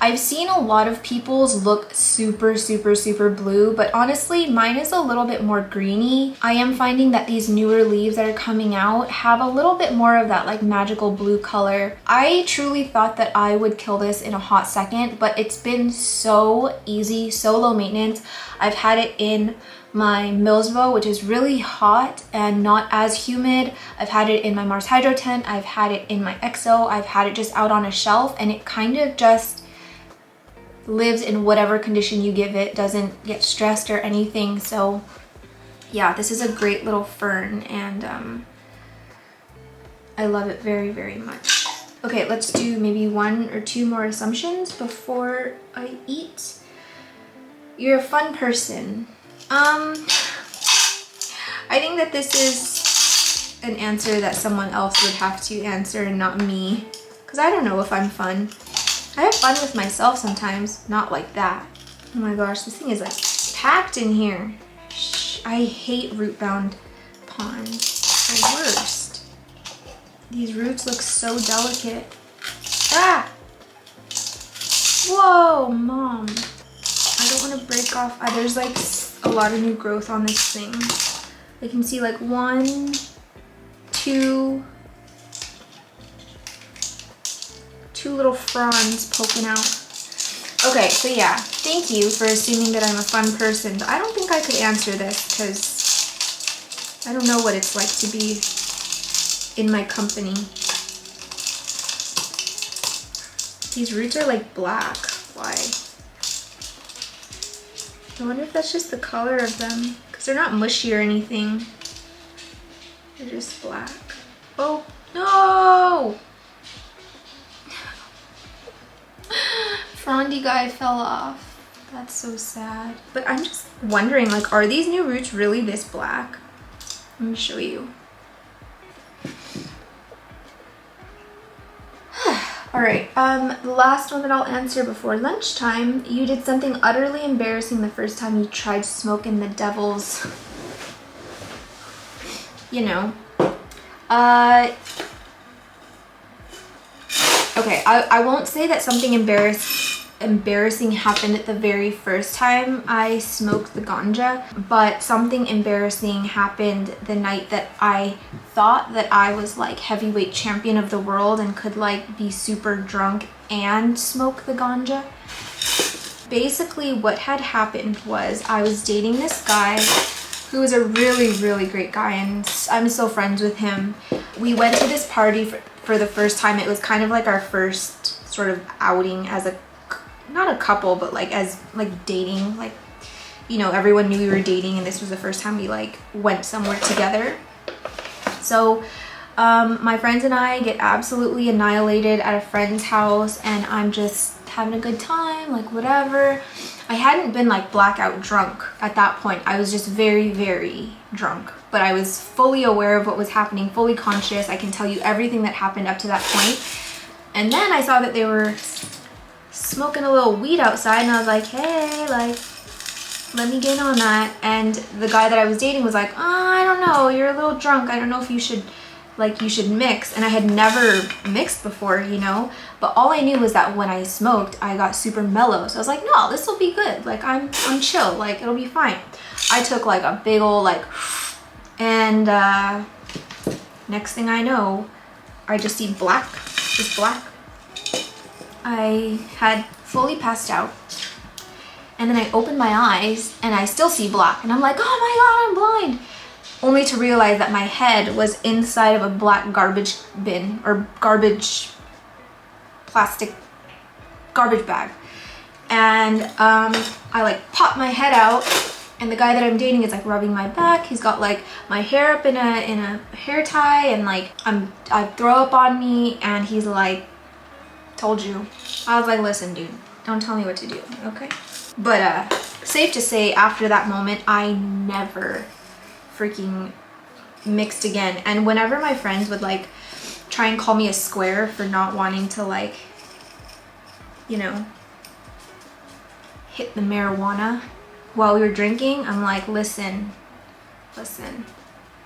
I've seen a lot of people's look super, super, super blue, but honestly, mine is a little bit more greeny. I am finding that these newer leaves that are coming out have a little bit more of that like magical blue color. I truly thought that I would kill this in a hot second, but it's been so easy, so low maintenance. I've had it in my Millsbo, which is really hot and not as humid. I've had it in my Mars Hydro tent. I've had it in my EXO. I've had it just out on a shelf, and it kind of just lives in whatever condition you give it, doesn't get stressed or anything. So yeah, this is a great little fern, and I love it very, very much. Okay, let's do maybe 1 or 2 more assumptions before I eat. You're a fun person. I think that this is an answer that someone else would have to answer and not me, because I don't know if I'm fun. I have fun with myself sometimes, not like that. Oh my gosh, this thing is like packed in here. I hate root-bound ponds. They're the worst. These roots look so delicate. Ah! Whoa, Mom. I don't want to break off. There's like a lot of new growth on this thing. I can see like 1, 2 little fronds poking out. Okay, so yeah, thank you for assuming that I'm a fun person, but I don't think I could answer this because I don't know what it's like to be in my company. These roots are like black. Why? I wonder if that's just the color of them, because they're not mushy or anything. They're just black. Oh, no! Frondy guy fell off. That's so sad. But I'm just wondering, like, are these new roots really this black? Let me show you. All right, the last one that I'll answer before lunchtime. You did something utterly embarrassing the first time you tried to smoke in the devil's, you know. Okay, I won't say that something embarrassing happened the very first time I smoked the ganja, but something embarrassing happened the night that I thought that I was like heavyweight champion of the world and could like be super drunk and smoke the ganja. Basically what had happened was I was dating this guy who was a really, really great guy, and I'm still friends with him. We went to this party for the first time. It was kind of like our first sort of outing as a, not a couple, but like as like dating, like, you know, everyone knew we were dating, and this was the first time we like went somewhere together. So my friends and I get absolutely annihilated at a friend's house, and I'm just having a good time, like whatever. I hadn't been like blackout drunk at that point. I was just very, very drunk, but I was fully aware of what was happening, fully conscious. I can tell you everything that happened up to that point. And then I saw that they were smoking a little weed outside, and I was like, hey, like, let me get on that. And the guy that I was dating was like, oh, I don't know, you're a little drunk. I don't know if you should, like, you should mix. And I had never mixed before, you know, but all I knew was that when I smoked, I got super mellow. So I was like, no, this will be good. Like, I'm chill, like, it'll be fine. I took like a big old like, and next thing I know, I just see black, just black. I had fully passed out, and then I opened my eyes and I still see black, and I'm like, oh my god, I'm blind. Only to realize that my head was inside of a black garbage bin, or plastic garbage bag. And I like popped my head out, And the guy that I'm dating is like rubbing my back. He's got like my hair up in a hair tie, and like I throw up on me, and he's like, told you. I was like, listen dude, don't tell me what to do, okay? But safe to say, after that moment I never freaking mixed again. And whenever my friends would like try and call me a square for not wanting to, like, you know, hit the marijuana while we were drinking, I'm like, listen,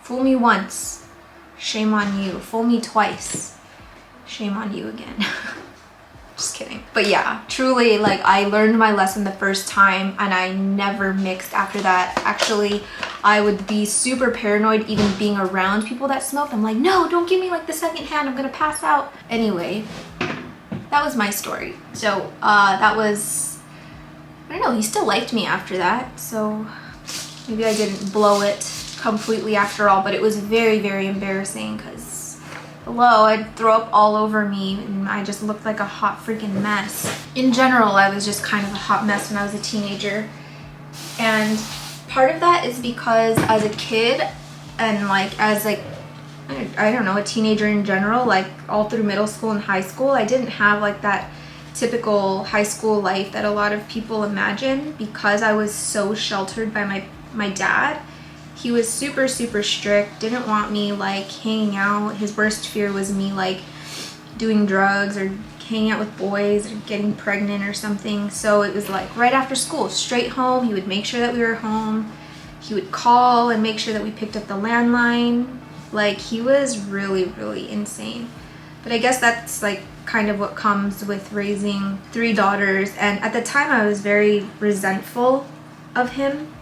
fool me once, shame on you. Fool me twice, shame on you again. Just kidding. But yeah, truly, like, I learned my lesson the first time and I never mixed after that. Actually, I would be super paranoid even being around people that smoked. I'm like, no, don't give me like the second hand, I'm gonna pass out. Anyway, that was my story. So that was, I don't know, he still liked me after that, so maybe I didn't blow it completely after all, but it was very, very embarrassing because, hello, I'd throw up all over me and I just looked like a hot freaking mess. In general, I was just kind of a hot mess when I was a teenager. And part of that is because as a kid and like as like, I don't know, a teenager in general, like all through middle school and high school, I didn't have like that typical high school life that a lot of people imagine because I was so sheltered by my dad. He was super, super strict, didn't want me like hanging out. His worst fear was me like doing drugs or hanging out with boys or getting pregnant or something. So it was like right after school, straight home. He would make sure that we were home. He would call and make sure that we picked up the landline. Like, he was really, really insane. But I guess that's like kind of what comes with raising 3 daughters. And at the time I was very resentful of him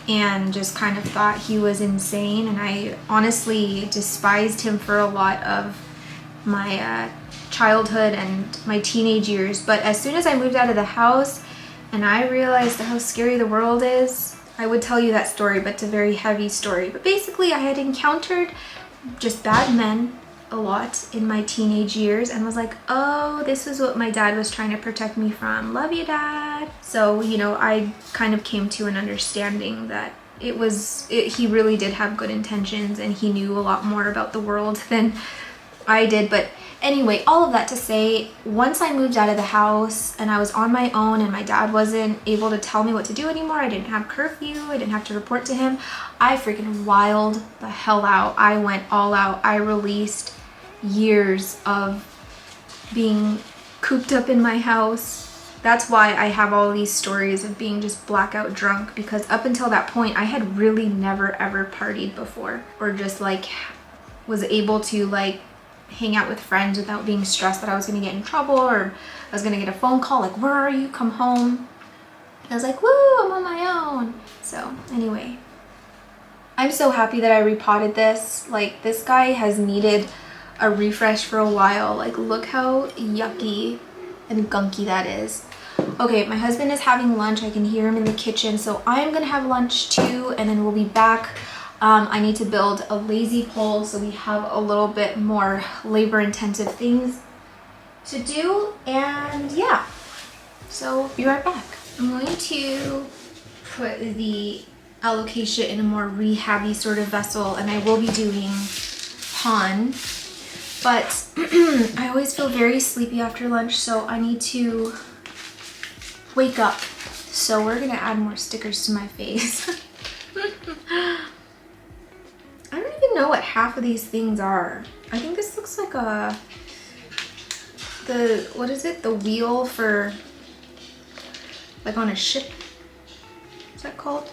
and just kind of thought he was insane, and I honestly despised him for a lot of my childhood and my teenage years. But as soon as I moved out of the house and I realized how scary the world is, I would tell you that story, but it's a very heavy story. But basically I had encountered just bad men a lot in my teenage years and was like, oh, this is what my dad was trying to protect me from. Love you, Dad. So, you know, I kind of came to an understanding that he really did have good intentions and he knew a lot more about the world than I did. But anyway, all of that to say, once I moved out of the house and I was on my own and my dad wasn't able to tell me what to do anymore, I didn't have curfew, I didn't have to report to him, I freaking wilded the hell out. I went all out. I released years of being cooped up in my house. That's why I have all these stories of being just blackout drunk, because up until that point I had really never ever partied before, or just like was able to like hang out with friends without being stressed that I was gonna get in trouble or I was gonna get a phone call like, where are you, come home. I was like, woo, I'm on my own. So anyway, I'm so happy that I repotted this. Like, this guy has needed a refresh for a while. Like, look how yucky and gunky that is. Okay, my husband is having lunch. I can hear him in the kitchen, so I'm gonna have lunch too, and then we'll be back. I need to build a lazy pole so we have a little bit more labor-intensive things to do, and yeah, so be right back. I'm going to put the alocasia in a more rehabby sort of vessel, and I will be doing pon. But I always feel very sleepy after lunch, so I need to wake up. So we're gonna add more stickers to my face. I don't even know what half of these things are. I think this looks like what is it? The wheel for, like on a ship. What's that called?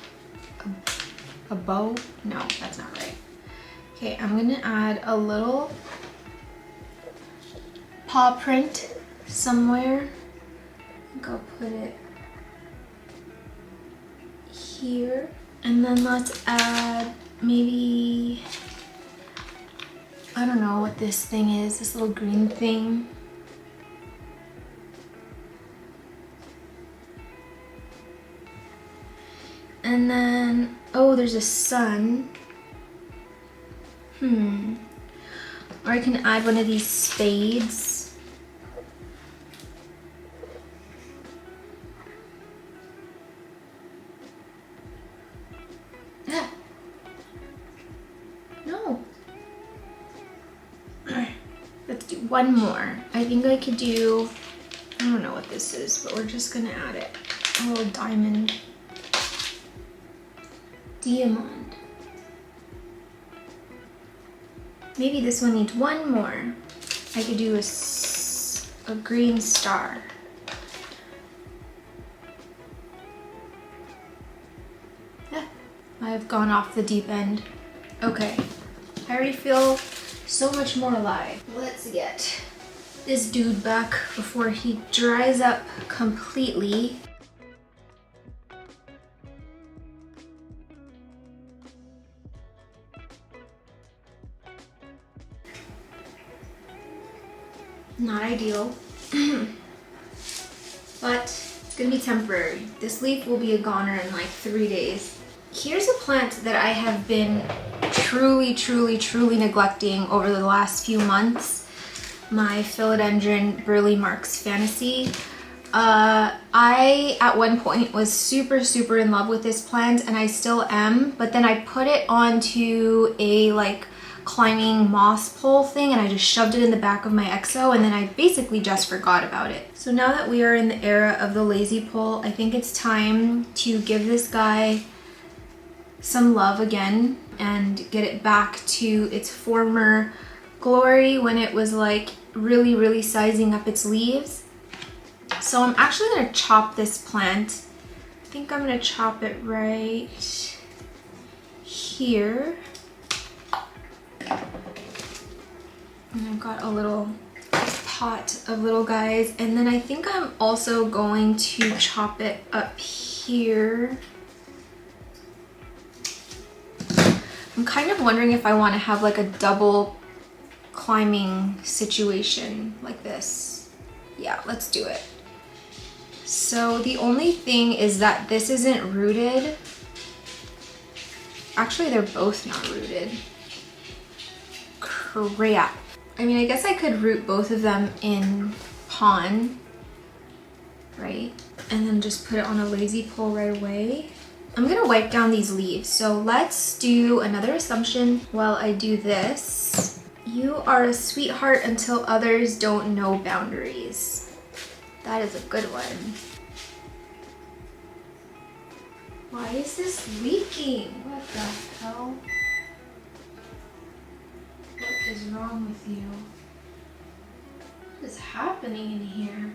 A bow? No, that's not right. Okay, I'm gonna add a little paw print somewhere. I think I'll put it here. And then let's add maybe, I don't know what this thing is, this little green thing. And then, oh, there's a sun. Or I can add one of these spades. one more. I think I could do, I don't know what this is, but we're just gonna add it. A little diamond. Diamond. Maybe this one needs one more. I could do a green star. Yeah, I've gone off the deep end. Okay, I already feel so much more alive. Let's get this dude back before he dries up completely. Not ideal, but it's gonna be temporary. This leaf will be a goner in like 3 days. Here's a plant that I have been truly neglecting over the last few months. My philodendron Burley Marks Fantasy. I at one point was super in love with this plant, and I still am, but then I put it onto a like climbing moss pole thing, and I just shoved it in the back of my exo, and then I basically just forgot about it. So now that we are in the era of the lazy pole, I think it's time to give this guy some love again and get it back to its former glory when it was like really sizing up its leaves. So I'm actually gonna chop this plant. I think I'm gonna chop it right here. And I've got a little pot of little guys, and then I think I'm also going to chop it up here. I'm kind of wondering if I want to have like a double climbing situation like this. Yeah, let's do it. So the only thing is that this isn't rooted. Actually, they're both not rooted. Crap. I mean, I guess I could root both of them in pond, right? And then just put it on a lazy pole right away. I'm gonna wipe down these leaves. So let's do another assumption while I do this. You are a sweetheart until others don't know boundaries. That is a good one. Why is this leaking? What the hell? What is wrong with you? What is happening in here?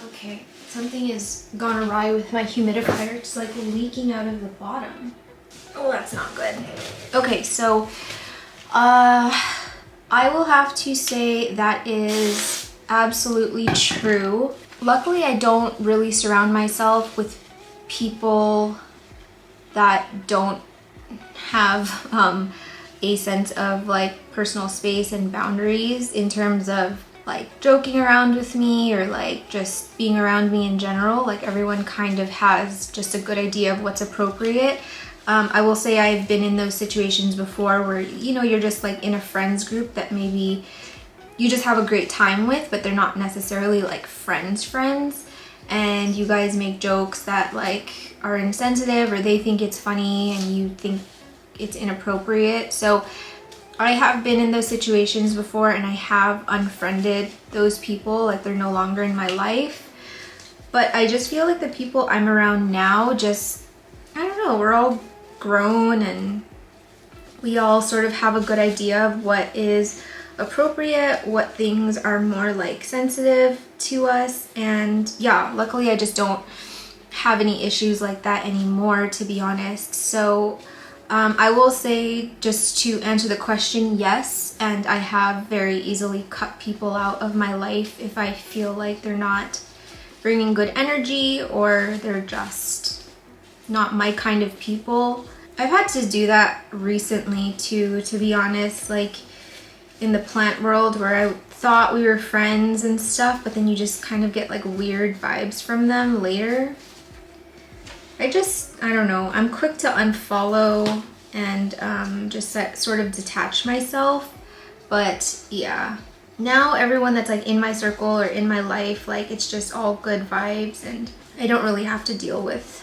Okay, something has gone awry with my humidifier. It's like leaking out of the bottom. Oh, that's not good. Okay, so I will have to say that is absolutely true. Luckily, I don't really surround myself with people that don't have a sense of like personal space and boundaries in terms of like joking around with me or like just being around me in general. Like everyone kind of has just a good idea of what's appropriate. I will say I've been in those situations before where, you know, you're just like in a friends group that maybe you just have a great time with, but they're not necessarily like friends, and you guys make jokes that like are insensitive or they think it's funny and you think it's inappropriate. So I have been in those situations before, and I have unfriended those people, like they're no longer in my life. But I just feel like the people I'm around now just, I don't know, we're all grown and we all sort of have a good idea of what is appropriate, what things are more like sensitive to us. And yeah, luckily I just don't have any issues like that anymore, to be honest. So I will say, just to answer the question, yes, and I have very easily cut people out of my life if I feel like they're not bringing good energy or they're just not my kind of people. I've had to do that recently too, to be honest, like in the plant world where I thought we were friends and stuff, but then you just kind of get like weird vibes from them later. I don't know, I'm quick to unfollow and just sort of detach myself. But yeah, now everyone that's like in my circle or in my life, like it's just all good vibes, and I don't really have to deal with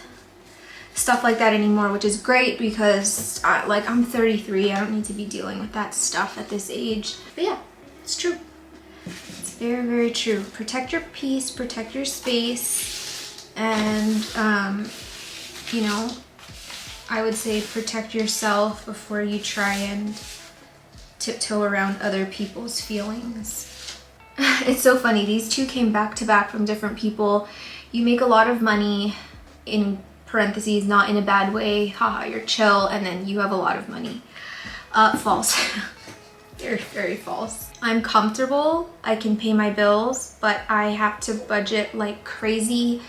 stuff like that anymore, which is great because I'm 33, I don't need to be dealing with that stuff at this age. But yeah, it's true. It's very, very true. Protect your peace, protect your space, and, you know, I would say protect yourself before you try and tiptoe around other people's feelings. It's so funny, these two came back to back from different people. You make a lot of money, in parentheses, not in a bad way, haha, you're chill, and then you have a lot of money. False. Very, very false. I'm comfortable, I can pay my bills, but I have to budget like crazy.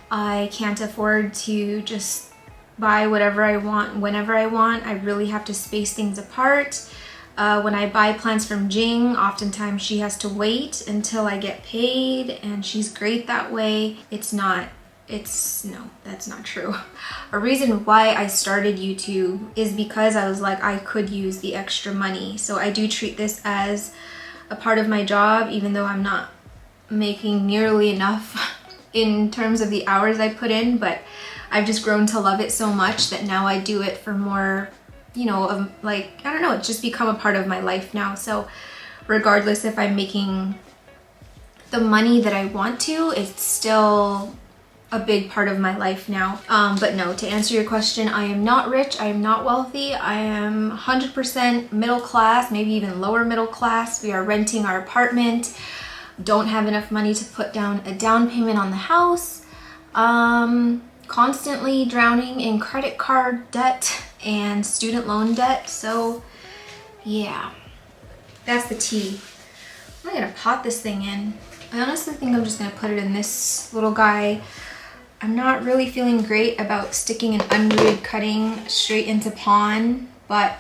I can't afford to just buy whatever I want whenever I want. I really have to space things apart. When I buy plants from Jing, oftentimes she has to wait until I get paid, and she's great that way. No, that's not true. A reason why I started YouTube is because I was like, I could use the extra money. So I do treat this as a part of my job, even though I'm not making nearly enough in terms of the hours I put in, but I've just grown to love it so much that now I do it for more, you know, like, I don't know, it's just become a part of my life now. So regardless if I'm making the money that I want to, it's still a big part of my life now. But no, to answer your question, I am not rich, I am not wealthy, I am 100% middle class, maybe even lower middle class. We are renting our apartment, don't have enough money to put down a down payment on the house, constantly drowning in credit card debt and student loan debt. So yeah, that's the tea. I'm gonna pot this thing in. I honestly think I'm just gonna put it in this little guy. I'm not really feeling great about sticking an unrooted cutting straight into pon, but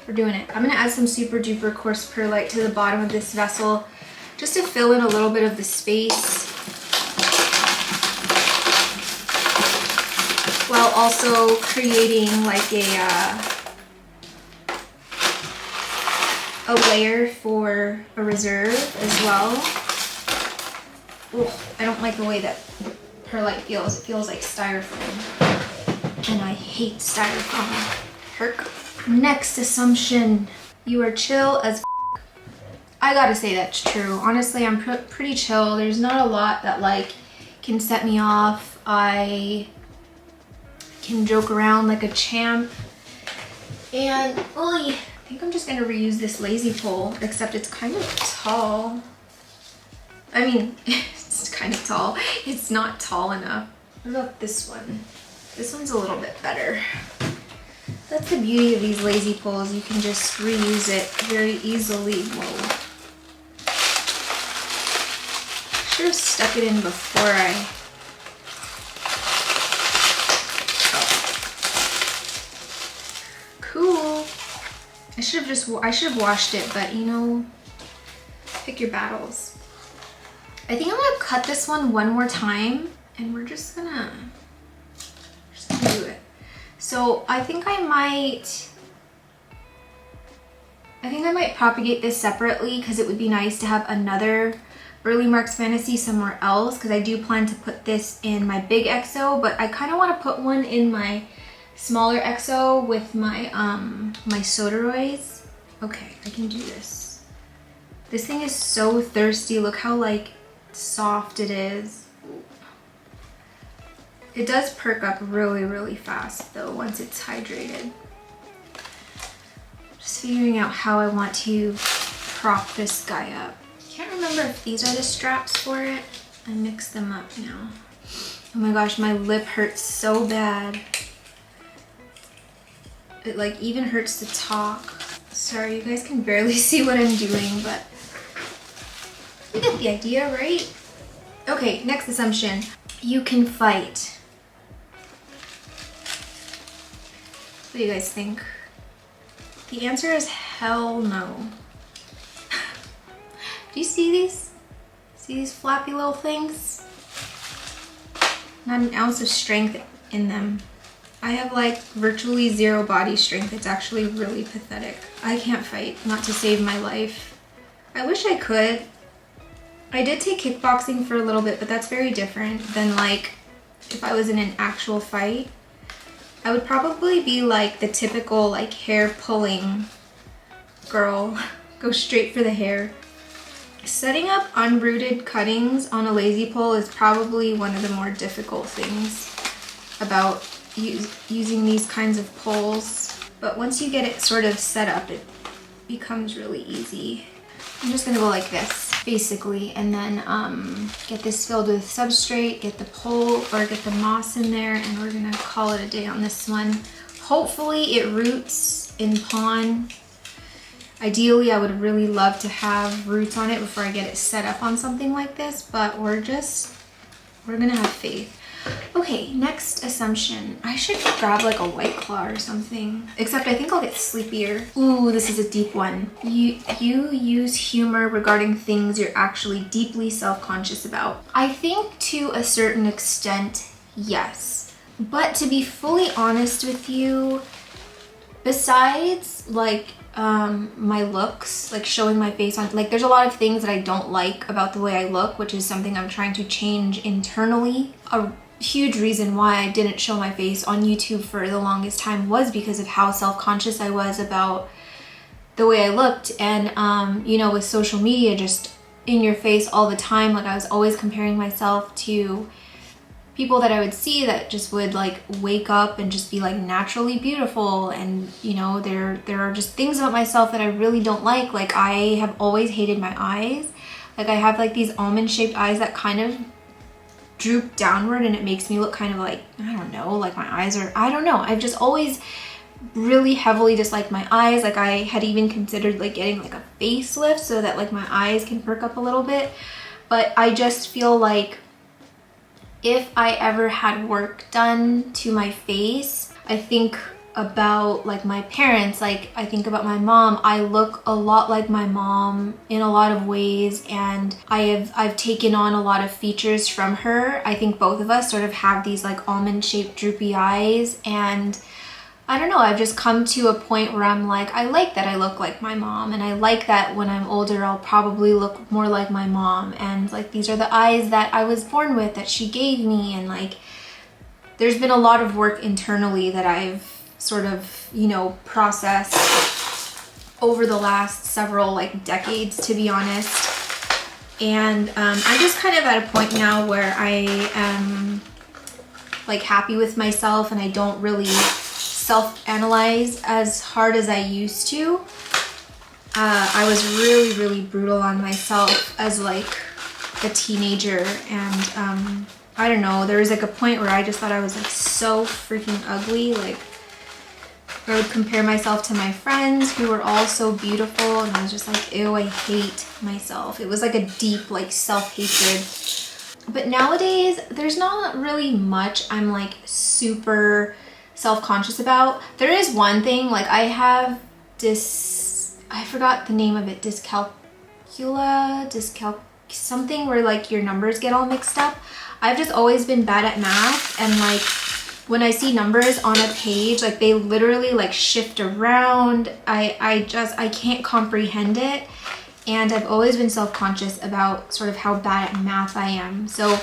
we're doing it. I'm gonna add some super duper coarse perlite to the bottom of this vessel just to fill in a little bit of the space, while also creating like a layer for a reserve as well. Ugh, I don't like the way that perlite feels. It feels like styrofoam, and I hate styrofoam. Herc. Next assumption, you are chill as f. I gotta say that's true. Honestly, I'm pretty chill. There's not a lot that like can set me off. I can joke around like a champ. And I think I'm just gonna reuse this lazy pole, except it's kind of tall. I mean, it's kind of tall. It's not tall enough. What about this one? This one's a little bit better. That's the beauty of these lazy poles. You can just reuse it very easily. Whoa. Should have stuck it in before I... Cool. I should have washed it, but you know, pick your battles. I think I'm gonna cut this one more time, and we're just gonna do it. So I think I might propagate this separately, because it would be nice to have another Burly Marks Fantasy somewhere else, because I do plan to put this in my big EXO, but I kind of want to put one in my smaller EXO with my my Soderoys. Okay, I can do this. This thing is so thirsty. Look how like soft it is. It does perk up really, really fast though once it's hydrated. Just figuring out how I want to prop this guy up. Can't remember if these are the straps for it. I mixed them up now. Oh my gosh, my lip hurts so bad. It like even hurts to talk. Sorry, you guys can barely see what I'm doing, but you get the idea, right? Okay, next assumption. You can fight. What do you guys think? The answer is hell no. Do you see these? See these flappy little things? Not an ounce of strength in them. I have like virtually zero body strength. It's actually really pathetic. I can't fight, not to save my life. I wish I could. I did take kickboxing for a little bit, but that's very different than like if I was in an actual fight. I would probably be like the typical like hair pulling girl go straight for the hair. Setting up unrooted cuttings on a lazy pole is probably one of the more difficult things about using these kinds of poles. But once you get it sort of set up, it becomes really easy. I'm just gonna go like this, basically, and then get this filled with substrate, get the pole, or get the moss in there, and we're gonna call it a day on this one. Hopefully it roots in pond. Ideally, I would really love to have roots on it before I get it set up on something like this, but we're gonna have faith. Okay, next assumption. I should grab like a White Claw or something, except I think I'll get sleepier. Ooh, this is a deep one. You use humor regarding things you're actually deeply self-conscious about. I think to a certain extent, yes. But to be fully honest with you, besides like my looks, like showing my face on, like there's a lot of things that I don't like about the way I look, which is something I'm trying to change internally. A huge reason why I didn't show my face on YouTube for the longest time was because of how self-conscious I was about the way I looked. And you know, with social media just in your face all the time, like I was always comparing myself to people that I would see that just would like wake up and just be like naturally beautiful, and you know, there are just things about myself that I really don't like. Like I have always hated my eyes. Like I have like these almond shaped eyes that kind of droop downward, and it makes me look kind of like, I don't know, like my eyes are, I don't know. I've just always really heavily disliked my eyes. Like I had even considered like getting like a facelift so that like my eyes can perk up a little bit. But I just feel like if I ever had work done to my face, I think about like my parents, like I think about my mom. I look a lot like my mom in a lot of ways, and I've taken on a lot of features from her. I think both of us sort of have these like almond shaped droopy eyes, and I don't know, I've just come to a point where I'm like, I like that I look like my mom, and I like that when I'm older I'll probably look more like my mom, and like these are the eyes that I was born with, that she gave me. And like there's been a lot of work internally that I've sort of, you know, processed over the last several like decades, to be honest. And I'm just kind of at a point now where I am like happy with myself, and I don't really self-analyze as hard as I used to. I was really brutal on myself as like a teenager, and I don't know, there was like a point where I just thought I was like so freaking ugly. Like I would compare myself to my friends who were all so beautiful, and I was just like, ew, I hate myself. It was like a deep like self-hatred. But nowadays there's not really much I'm like super self-conscious about. There is one thing, like I have I forgot the name of it, something where like your numbers get all mixed up. I've just always been bad at math, and like when I see numbers on a page, like they literally like shift around. I can't comprehend it, and I've always been self-conscious about sort of how bad at math I am. So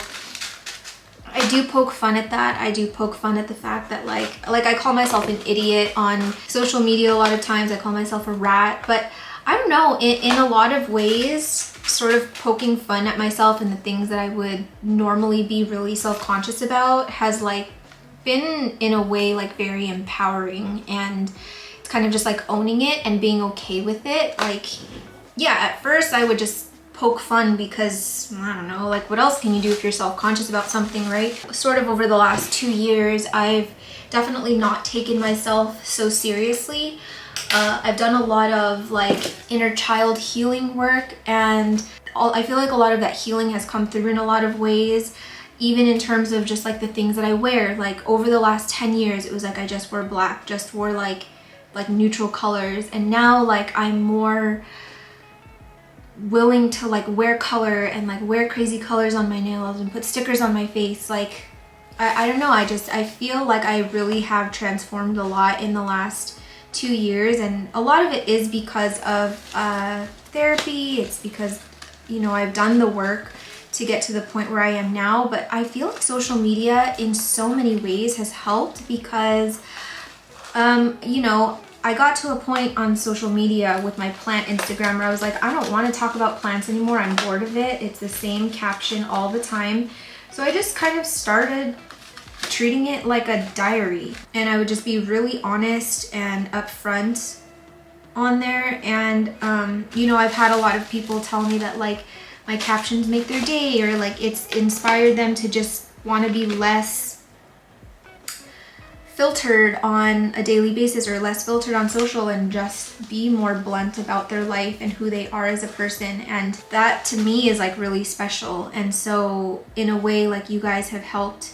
I do poke fun at that. I do poke fun at the fact that like I call myself an idiot on social media a lot of times. I call myself a rat, but I don't know, in a lot of ways, sort of poking fun at myself and the things that I would normally be really self-conscious about has like been in a way like very empowering, and it's kind of just like owning it and being okay with it. Like, yeah, at first I would just poke fun because, I don't know, like what else can you do if you're self-conscious about something, right? Sort of over the last 2 years, I've definitely not taken myself so seriously. I've done a lot of like inner child healing work, and I feel like a lot of that healing has come through in a lot of ways, even in terms of just like the things that I wear. Like over the last 10 years, it was like I just wore black, just wore like neutral colors, and now like I'm more willing to like wear color and like wear crazy colors on my nails and put stickers on my face. Like I don't know, I feel like I really have transformed a lot in the last 2 years, and a lot of it is because of therapy. It's because, you know, I've done the work to get to the point where I am now. But I feel like social media in so many ways has helped because you know, I got to a point on social media with my plant Instagram where I was like, I don't want to talk about plants anymore. I'm bored of it. It's the same caption all the time. So I just kind of started treating it like a diary, and I would just be really honest and upfront on there. And you know, I've had a lot of people tell me that like my captions make their day, or like it's inspired them to just want to be less filtered on a daily basis, or less filtered on social, and just be more blunt about their life and who they are as a person. And that to me is like really special. And so in a way, like, you guys have helped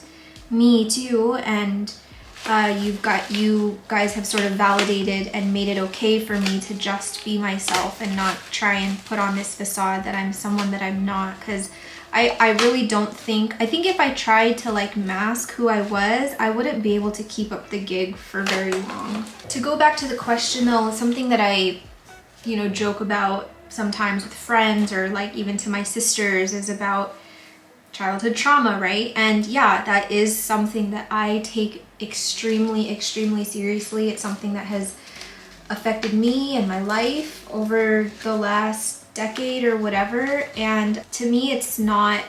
me too, and you guys have sort of validated and made it okay for me to just be myself and not try and put on this facade that I'm someone that I'm not. Because I really don't think, I think if I tried to like mask who I was, I wouldn't be able to keep up the gig for very long. To go back to the question though, something that I, you know, joke about sometimes with friends, or like even to my sisters, is about childhood trauma, right? And yeah, that is something that I take extremely, extremely seriously. It's something that has affected me and my life over the last decade or whatever. And to me, it's not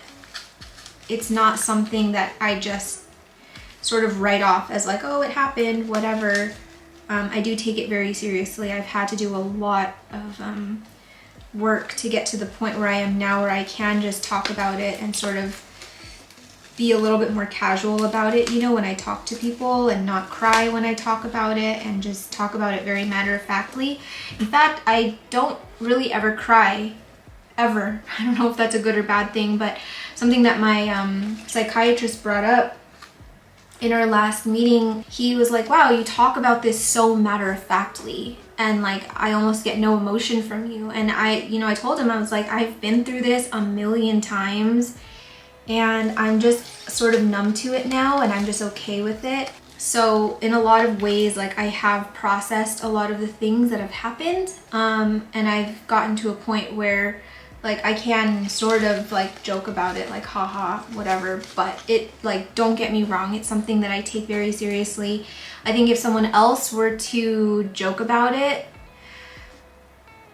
something that I just sort of write off as like, oh, it happened, whatever. I do take it very seriously. I've had to do a lot of work to get to the point where I am now, where I can just talk about it and sort of be a little bit more casual about it, you know, when I talk to people, and not cry when I talk about it, and just talk about it very matter-of-factly. In fact, I don't really ever cry, ever. I don't know if that's a good or bad thing, but something that my psychiatrist brought up in our last meeting, he was like, wow, you talk about this so matter-of-factly, and like I almost get no emotion from you. And I told him, I was like, I've been through this a million times, and I'm just sort of numb to it now, and I'm just okay with it. So in a lot of ways, like, I have processed a lot of the things that have happened, and I've gotten to a point where like I can sort of like joke about it, like haha, whatever. But it, like, don't get me wrong, it's something that I take very seriously. I think if someone else were to joke about it,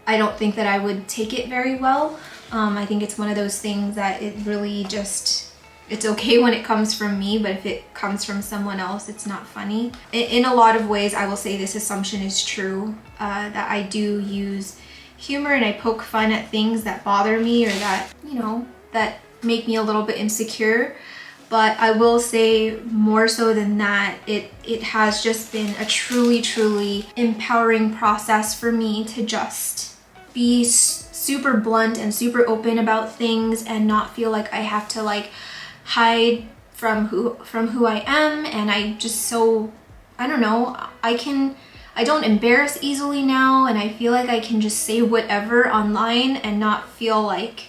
I don't think that I would take it very well. I think it's one of those things that it really just, it's okay when it comes from me, but if it comes from someone else, it's not funny. In a lot of ways, I will say this assumption is true, that I do use humor and I poke fun at things that bother me, or that, you know, that make me a little bit insecure. But I will say, more so than that, it has just been a truly, truly empowering process for me to just be super blunt and super open about things, and not feel like I have to like hide from who I am. And I just, so, I don't know, I don't embarrass easily now, and I feel like I can just say whatever online and not feel like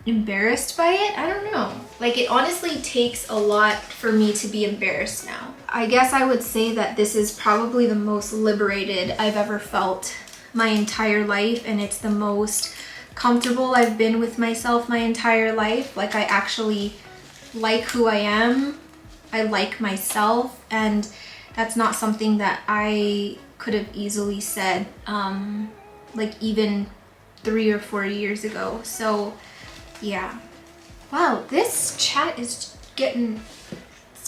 embarrassed by it. I don't know. Like, it honestly takes a lot for me to be embarrassed now. I guess I would say that this is probably the most liberated I've ever felt my entire life, and it's the most comfortable I've been with myself my entire life. Like, I actually like who I am. I like myself, and that's not something that I could have easily said like even 3 or 4 years ago. So yeah. Wow, this chat is getting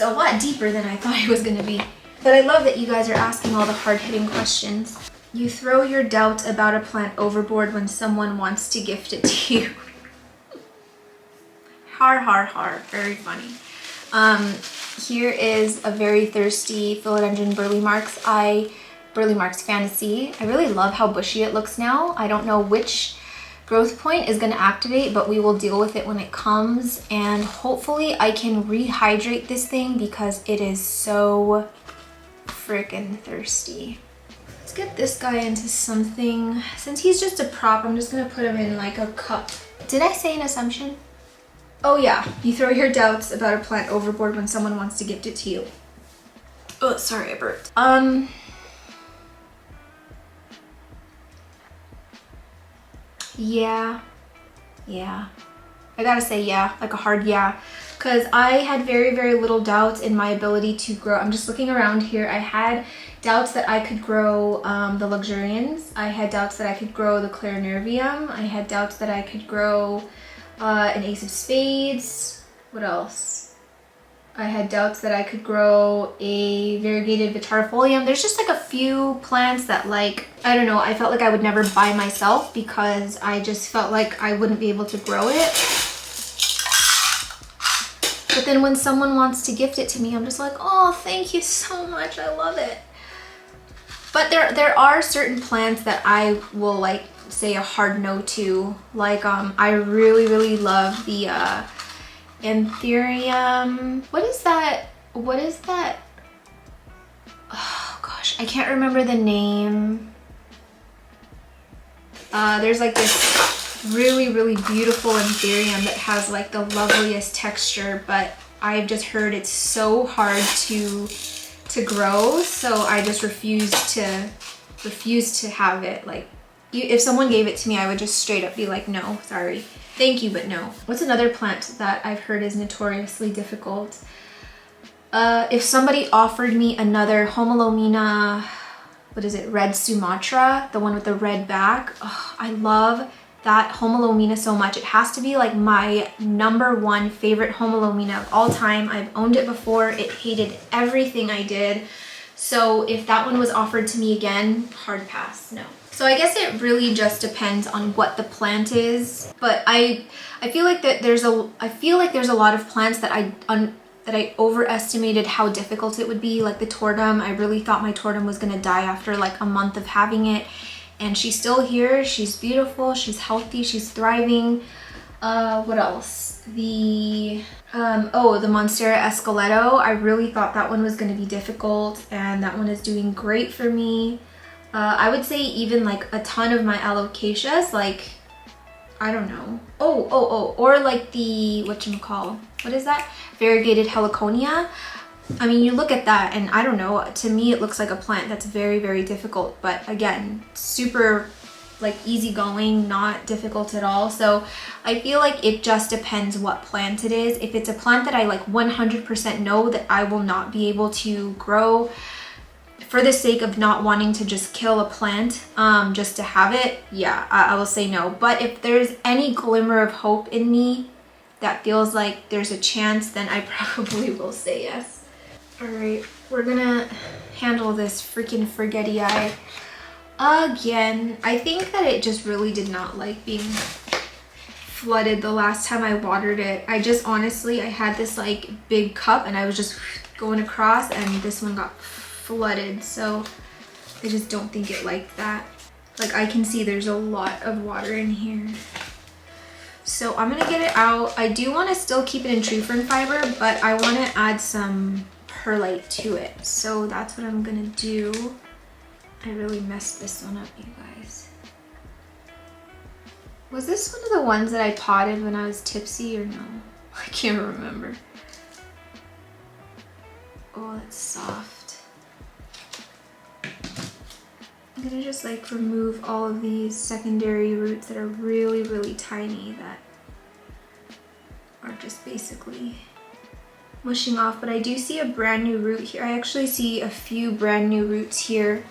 a lot deeper than I thought it was gonna be. But I love that you guys are asking all the hard-hitting questions. You throw your doubt about a plant overboard when someone wants to gift it to you. Har har har, very funny. Here is a very thirsty philodendron Burley Marks Fantasy. I really love how bushy it looks now. I don't know which growth point is going to activate, but we will deal with it when it comes. And hopefully I can rehydrate this thing, because it is so freaking thirsty. Let's get this guy into something. Since he's just a prop, I'm just going to put him in like a cup. Did I say an assumption? Oh yeah, you throw your doubts about a plant overboard when someone wants to gift it to you. Oh, sorry, I burped. Yeah. I I gotta say yeah, like a hard yeah. Because I had very, very little doubts in my ability to grow. I'm just looking around here. I had doubts that I could grow the Luxurians. I had doubts that I could grow the Clarinervium. I had doubts that I could grow an Ace of Spades. What else? I had doubts that I could grow a variegated Vitarifolium. There's just like a few plants that, like, I don't know, I felt like I would never buy myself because I just felt like I wouldn't be able to grow it. But then when someone wants to gift it to me, I'm just like, oh, thank you so much. I love it. But there are certain plants that I will like say a hard no to. Like I really, really love the Anthurium. What is that? What is that? Oh gosh, I can't remember the name. There's like this really, really beautiful Anthurium that has like the loveliest texture, but I've just heard it's so hard to grow, so I just refuse to have it. Like, if someone gave it to me, I would just straight up be like, no, sorry, thank you, but no. What's another plant that I've heard is notoriously difficult? If somebody offered me another Homalomena, what is it, Red Sumatra, the one with the red back, oh, I love that Homalomena so much. It has to be like my #1 favorite Homalomena of all time. I've owned it before. It hated everything I did. So if that one was offered to me again, hard pass, no. So I guess it really just depends on what the plant is. But I feel like that there's a lot of plants that I overestimated how difficult it would be. Like the Tortum, I really thought my Tortum was gonna die after like a month of having it. And she's still here. She's beautiful. She's healthy. She's thriving. What else? The Monstera Esqueleto. I really thought that one was going to be difficult, and that one is doing great for me. I would say even like a ton of my alocasias, like, I don't know. Or like the, whatchamacall, what is that? Variegated Heliconia. I mean, you look at that and I don't know, to me it looks like a plant that's very, very difficult, but again, super like easygoing, not difficult at all. So I feel like it just depends what plant it is. If it's a plant that I like 100% know that I will not be able to grow for the sake of not wanting to just kill a plant just to have it, yeah, I will say no. But if there's any glimmer of hope in me that feels like there's a chance, then I probably will say yes. All right, we're gonna handle this freaking Forgetii again. I think that it just really did not like being flooded the last time I watered it. I just honestly, I had this like big cup and I was just going across and this one got flooded. So I just don't think it liked that. Like I can see there's a lot of water in here. So I'm gonna get it out. I do wanna still keep it in tree fern fiber, but I wanna add some perlite to it. So that's what I'm gonna do. I really messed this one up, you guys. Was this one of the ones that I potted when I was tipsy or no? I can't remember. Oh, that's soft. I'm gonna just like remove all of these secondary roots that are really, really tiny that are just basically mushing off. But I do see a brand new root here. I actually see a few brand new roots here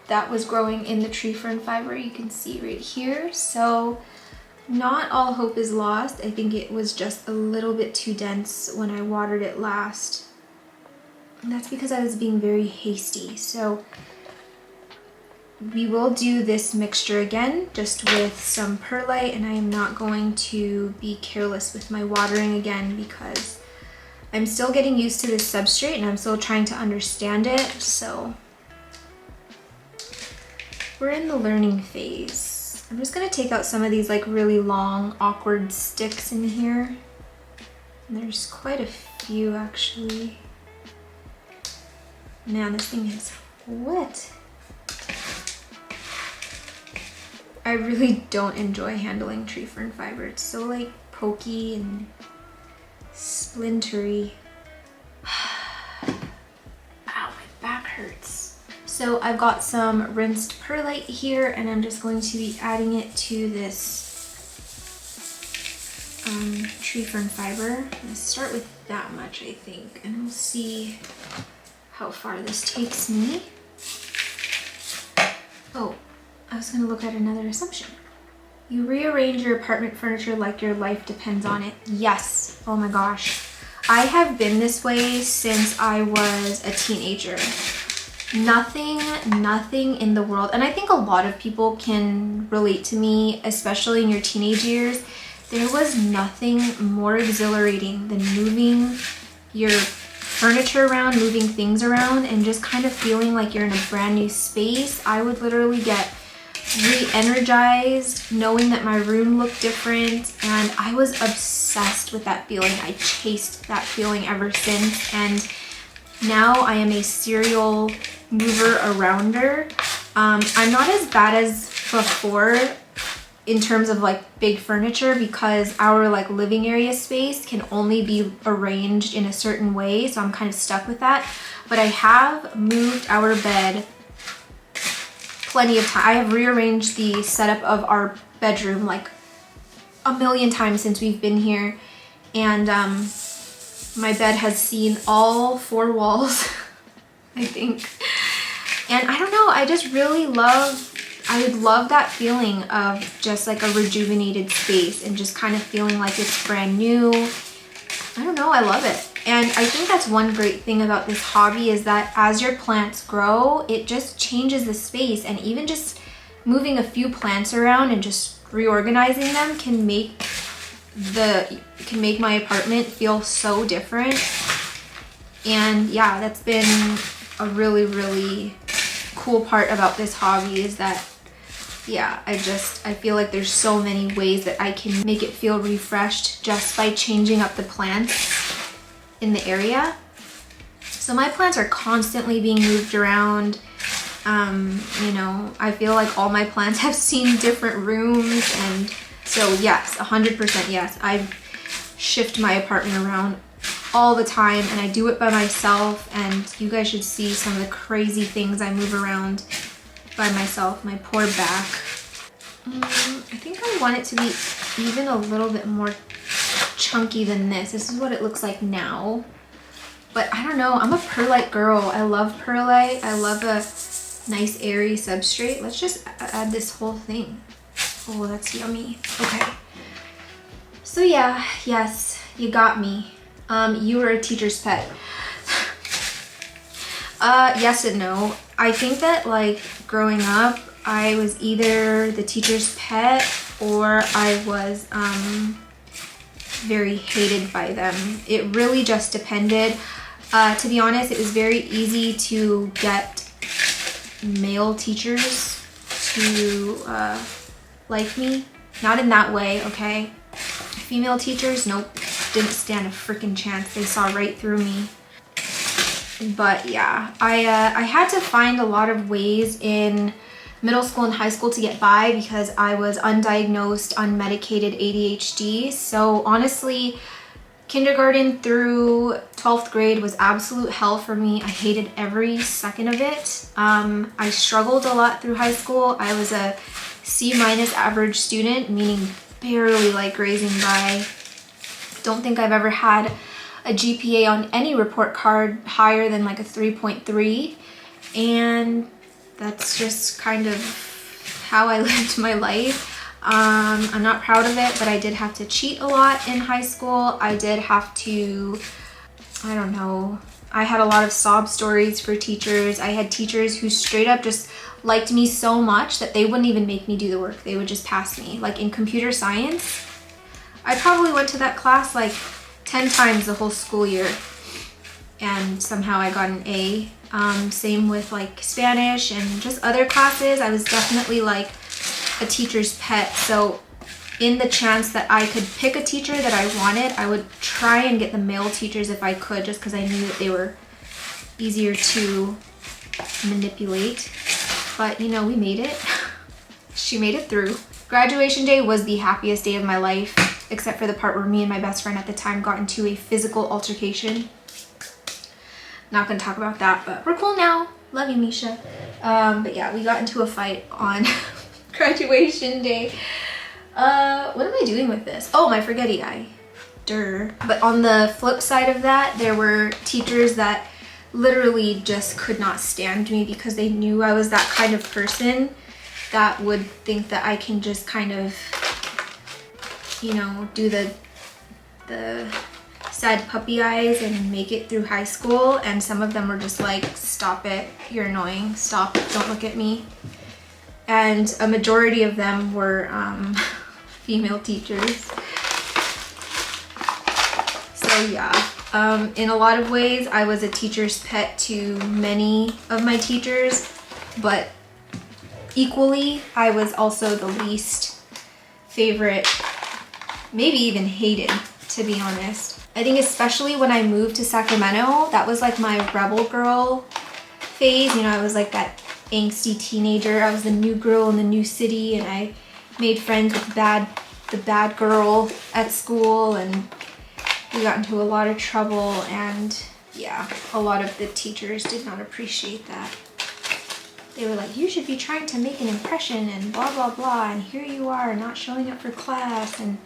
that was growing in the tree fern fiber. You can see right here. So not all hope is lost. I think it was just a little bit too dense when I watered it last. And that's because I was being very hasty. So we will do this mixture again, just with some perlite, and I am not going to be careless with my watering again because I'm still getting used to this substrate and I'm still trying to understand it. So we're in the learning phase. I'm just gonna take out some of these like really long, awkward sticks in here. And there's quite a few actually. Man, this thing is wet. I really don't enjoy handling tree fern fiber. It's so like pokey and splintery. Ow, my back hurts. So I've got some rinsed perlite here and I'm just going to be adding it to this tree fern fiber. I'm gonna start with that much, I think, and we'll see how far this takes me. Oh, I was gonna look at another assumption. You rearrange your apartment furniture like your life depends on it. Yes, oh my gosh. I have been this way since I was a teenager. Nothing in the world, and I think a lot of people can relate to me, especially in your teenage years. There was nothing more exhilarating than moving your furniture around, moving things around, and just kind of feeling like you're in a brand new space. I would literally get re-energized knowing that my room looked different, and I was obsessed with that feeling. I chased that feeling ever since, and now I am a serial mover arounder. I'm not as bad as before in terms of like big furniture, because our like living area space can only be arranged in a certain way, so I'm kind of stuck with that. But I have moved our bed plenty of time. I have rearranged the setup of our bedroom like a million times since we've been here, and my bed has seen all 4 walls, I think. And I don't know, I just really love, I love that feeling of just like a rejuvenated space and just kind of feeling like it's brand new. I don't know, I love it. And I think that's one great thing about this hobby, is that as your plants grow, it just changes the space, and even just moving a few plants around and just reorganizing them can make my apartment feel so different. And yeah, that's been a really, really cool part about this hobby, is that yeah, I feel like there's so many ways that I can make it feel refreshed just by changing up the plants in the area. So my plants are constantly being moved around. You know, I feel like all my plants have seen different rooms, and so yes, 100% yes. I shift my apartment around all the time, and I do it by myself, and you guys should see some of the crazy things I move around by myself. My poor back. I think I want it to be even a little bit more chunky than this. This is what it looks like now, but I don't know, I'm a perlite girl. I love perlite. I love a nice airy substrate. Let's just add this whole thing. Oh, that's yummy. Okay, so yeah, yes, you got me. You were a teacher's pet. Yes and no. I think that like growing up, I was either the teacher's pet or I was very hated by them. It really just depended. To be honest, it was very easy to get male teachers to like me. Not in that way, okay? Female teachers, nope, didn't stand a freaking chance. They saw right through me. But yeah, I had to find a lot of ways in middle school and high school to get by, because I was undiagnosed, unmedicated ADHD. So honestly, kindergarten through 12th grade was absolute hell for me. I hated every second of it. I struggled a lot through high school. I was a C- average student, meaning barely like grazing by. Don't think I've ever had a GPA on any report card higher than like a 3.3, and that's just kind of how I lived my life. I'm not proud of it, but I did have to cheat a lot in high school. I did have to, I don't know, I had a lot of sob stories for teachers. I had teachers who straight up just liked me so much that they wouldn't even make me do the work. They would just pass me. Like in computer science, I probably went to that class like 10 times the whole school year, and somehow I got an A. Same with like Spanish and just other classes. I was definitely like a teacher's pet. So in the chance that I could pick a teacher that I wanted, I would try and get the male teachers if I could, just because I knew that they were easier to manipulate. But you know, we made it. She made it through. Graduation day was the happiest day of my life, except for the part where me and my best friend at the time got into a physical altercation. Not gonna talk about that, but we're cool now. Love you, Misha. But yeah, we got into a fight on graduation day. What am I doing with this? Oh, my forgetty eye. Durr. But on the flip side of that, there were teachers that literally just could not stand me because they knew I was that kind of person that would think that I can just kind of, you know, do the sad puppy eyes and make it through high school. And some of them were just like, stop it, you're annoying, stop, don't look at me. And a majority of them were female teachers. So yeah, in a lot of ways, I was a teacher's pet to many of my teachers, but equally, I was also the least favorite, maybe even hated, to be honest. I think especially when I moved to Sacramento, that was like my rebel girl phase. You know, I was like that angsty teenager. I was the new girl in the new city, and I made friends with the bad girl at school, and we got into a lot of trouble, and yeah, a lot of the teachers did not appreciate that. They were like, you should be trying to make an impression and blah, blah, blah, and here you are not showing up for class and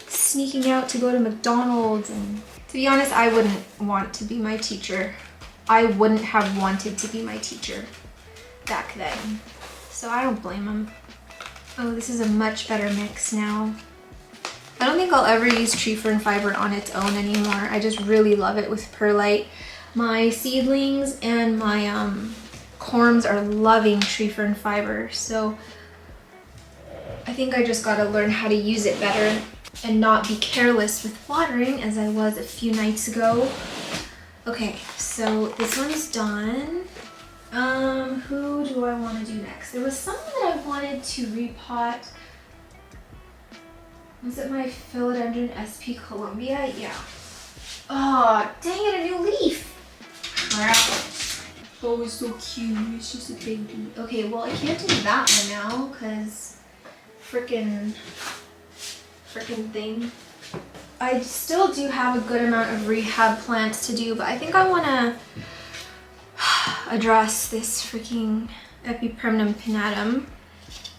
sneaking out to go to McDonald's. And to be honest, I wouldn't want to be my teacher. I wouldn't have wanted to be my teacher back then. So I don't blame them. Oh, this is a much better mix now. I don't think I'll ever use tree fern fiber on its own anymore. I just really love it with perlite. My seedlings and my corms are loving tree fern fiber, so I think I just gotta learn how to use it better and not be careless with watering as I was a few nights ago. Okay, so this one's done. Who do I want to do next? There was someone that I wanted to repot. Was it my Philodendron SP Columbia? Yeah. Oh, dang it, a new leaf. Crap. Oh, it's so cute. It's just a baby. Okay, well, I can't do that one now because frickin' thing. I still do have a good amount of rehab plants to do, but I think I want to address this freaking Epipremnum pinnatum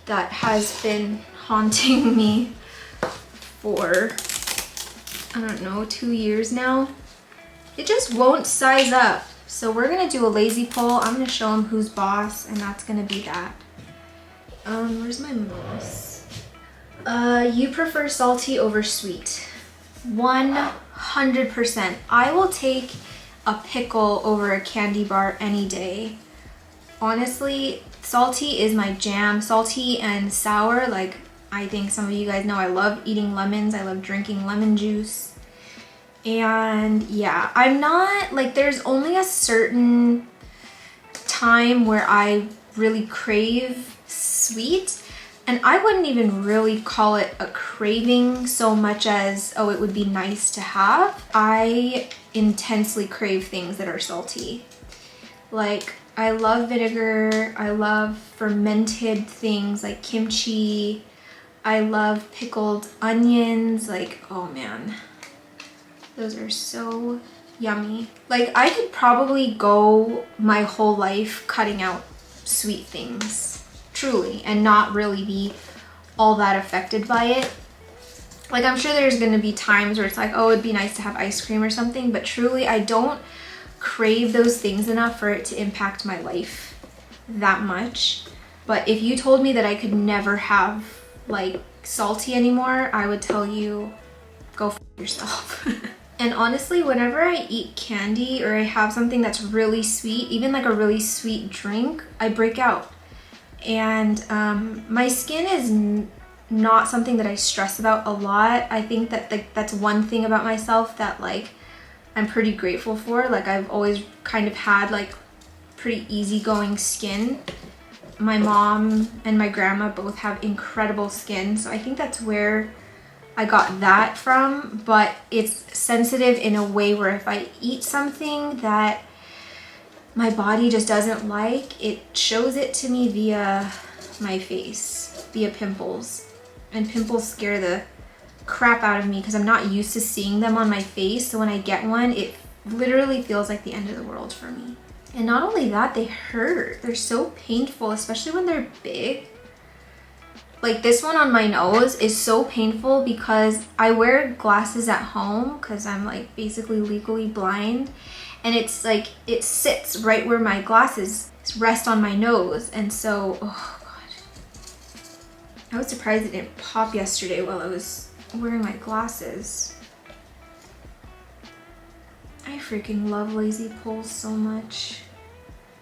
that has been haunting me for, I don't know, 2 years now. It just won't size up. So we're gonna do a lazy pull. I'm gonna show him who's boss, and that's gonna be that. Where's my moss? You prefer salty over sweet. 100%. I will take a pickle over a candy bar any day. Honestly, salty is my jam. Salty and sour, like I think some of you guys know I love eating lemons. I love drinking lemon juice. And yeah, I'm not, like, there's only a certain time where I really crave sweet, and I wouldn't even really call it a craving so much as, oh, it would be nice to have. I intensely crave things that are salty. Like, I love vinegar, I love fermented things like kimchi, I love pickled onions, like, oh man. Those are so yummy. Like, I could probably go my whole life cutting out sweet things, truly, and not really be all that affected by it. Like, I'm sure there's gonna be times where it's like, oh, it'd be nice to have ice cream or something, but truly, I don't crave those things enough for it to impact my life that much. But if you told me that I could never have, like, salty anymore, I would tell you, go f yourself. And honestly, whenever I eat candy or I have something that's really sweet, even like a really sweet drink, I break out. And my skin is not something that I stress about a lot. I think that, like, that's one thing about myself that, like, I'm pretty grateful for. Like, I've always kind of had, like, pretty easygoing skin. My mom and my grandma both have incredible skin, so I think that's where I got that from. But it's sensitive in a way where if I eat something that my body just doesn't like, it shows it to me via my face, via pimples. And pimples scare the crap out of me because I'm not used to seeing them on my face. So when I get one, it literally feels like the end of the world for me. And not only that, they hurt. They're so painful, especially when they're big. Like this one on my nose is so painful because I wear glasses at home because I'm like basically legally blind, and it's like it sits right where my glasses rest on my nose, and so oh god, I was surprised it didn't pop yesterday while I was wearing my glasses. I freaking love lazy pulls so much.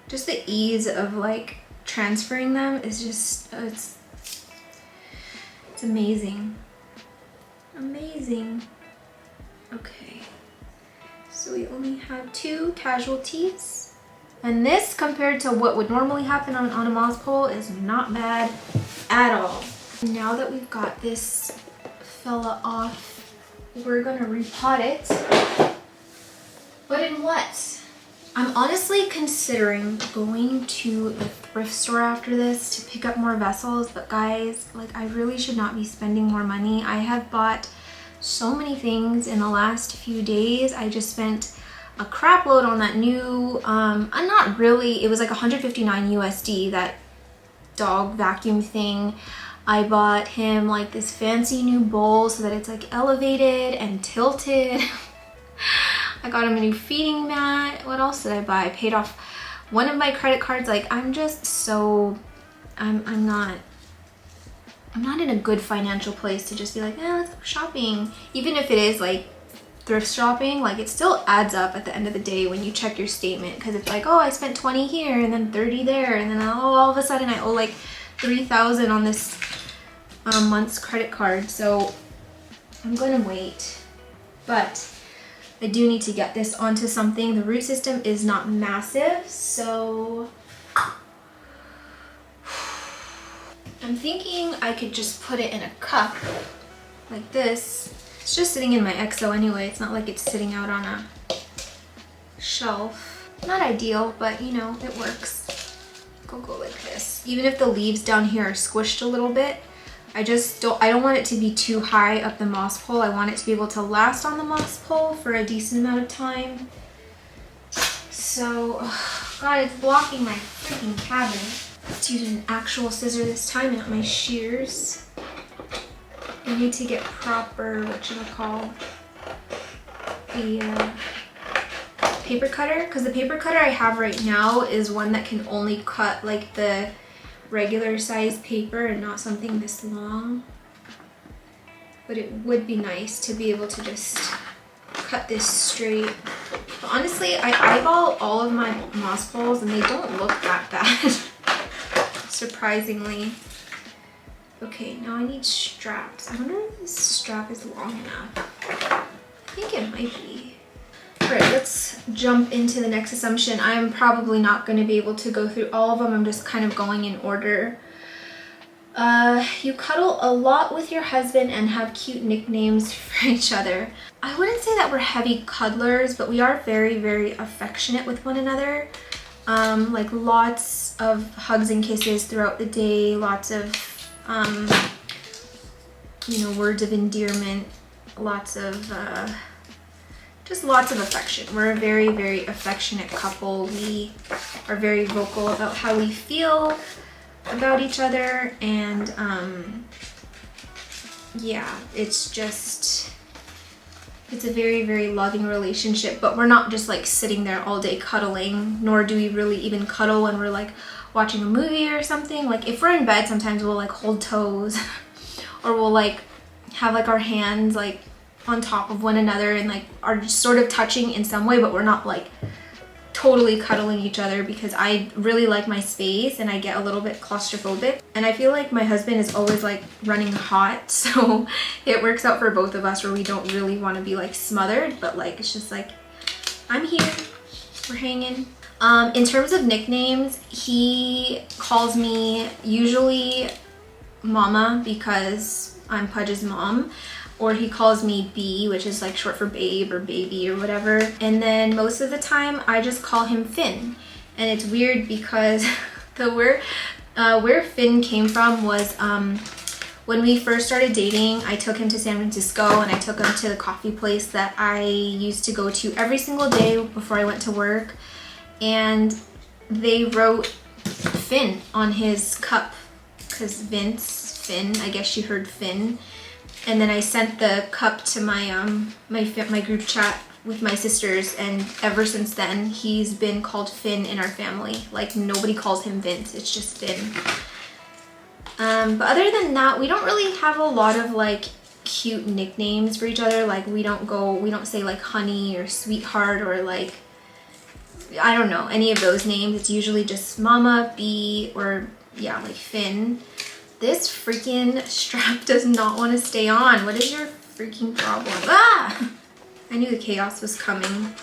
Just the ease of like transferring them is just it's amazing. Amazing. Okay, so we only have 2 casualties, and this compared to what would normally happen on a moss pole is not bad at all. Now that we've got this fella off, we're gonna repot it. But in what? I'm honestly considering going to the thrift store after this to pick up more vessels, but guys, like I really should not be spending more money. I have bought so many things in the last few days. I just spent a crap load on that new, not really, it was like 159 USD, that dog vacuum thing. I bought him like this fancy new bowl so that it's like elevated and tilted. I got him a new feeding mat. What else did I buy? I paid off one of my credit cards. Like I'm just so, I'm not in a good financial place to just be like, let's go shopping. Even if it is like thrift shopping, like it still adds up at the end of the day when you check your statement, because it's like, oh, I spent 20 here and then 30 there, and then oh, all of a sudden I owe like 3,000 on this month's credit card. So I'm gonna wait, but I do need to get this onto something. The root system is not massive, so I'm thinking I could just put it in a cup like this. It's just sitting in my EXO anyway. It's not like it's sitting out on a shelf. Not ideal, but you know, it works. Go like this. Even if the leaves down here are squished a little bit, I don't want it to be too high up the moss pole. I want it to be able to last on the moss pole for a decent amount of time. So, God, it's blocking my freaking cabinet. Let's use an actual scissor this time, not my shears. I need to get proper, the paper cutter, because the paper cutter I have right now is one that can only cut like the regular size paper and not something this long. But it would be nice to be able to just cut this straight. But honestly, I eyeball all of my moss poles and they don't look that bad, surprisingly. Okay, now I need straps. I wonder if this strap is long enough. I think it might be. Alright, let's jump into the next assumption. I'm probably not going to be able to go through all of them. I'm just kind of going in order. You cuddle a lot with your husband and have cute nicknames for each other. I wouldn't say that we're heavy cuddlers, but we are very, very affectionate with one another. Like lots of hugs and kisses throughout the day, lots of, you know, words of endearment, lots of, just lots of affection. We're a very, very affectionate couple. We are very vocal about how we feel about each other, and yeah, it's a very, very loving relationship, but we're not just like sitting there all day cuddling, nor do we really even cuddle when we're like watching a movie or something. Like if we're in bed, sometimes we'll like hold toes or we'll like have like our hands like on top of one another and like are just sort of touching in some way, but we're not like totally cuddling each other because I really like my space and I get a little bit claustrophobic, and I feel like my husband is always like running hot, so it works out for both of us where we don't really want to be like smothered, but like it's just like I'm here, we're hanging. In terms of nicknames, he calls me usually Mama because I'm Pudge's mom, or he calls me B, which is like short for babe or baby or whatever. And then most of the time I just call him Finn. And it's weird because where Finn came from was when we first started dating, I took him to San Francisco and I took him to the coffee place that I used to go to every single day before I went to work. And they wrote Finn on his cup because Vince Finn. I guess she heard Finn. And then I sent the cup to my my group chat with my sisters, and ever since then he's been called Finn in our family. Like nobody calls him Vince, it's just Finn. But other than that, we don't really have a lot of like cute nicknames for each other. Like we don't say like honey or sweetheart or like, I don't know, any of those names. It's usually just Mama, B, or yeah, like Finn. This freaking strap does not want to stay on. What is your freaking problem? Ah! I knew the chaos was coming.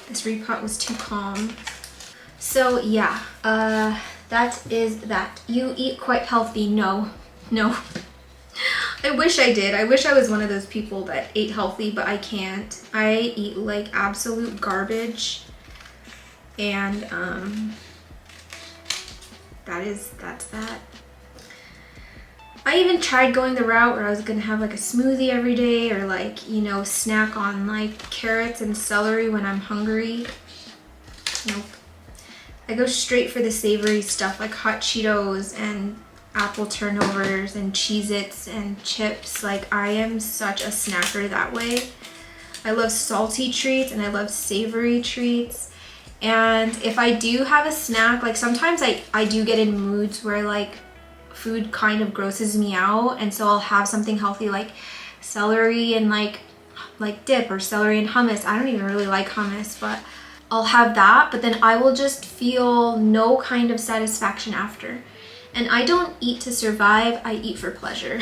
This repot was too calm. So yeah, that is that. You eat quite healthy. No. I wish I did. I wish I was one of those people that ate healthy, but I can't. I eat like absolute garbage. And that's that. I even tried going the route where I was gonna have like a smoothie every day, or like, you know, snack on like carrots and celery when I'm hungry. Nope. I go straight for the savory stuff like hot Cheetos and apple turnovers and Cheez-Its and chips. Like I am such a snacker that way. I love salty treats and I love savory treats. And if I do have a snack, like sometimes I do get in moods where like food kind of grosses me out, and so I'll have something healthy like celery and like dip, or celery and hummus. I don't even really like hummus, but I'll have that, but then I will just feel no kind of satisfaction after. And I don't eat to survive, I eat for pleasure.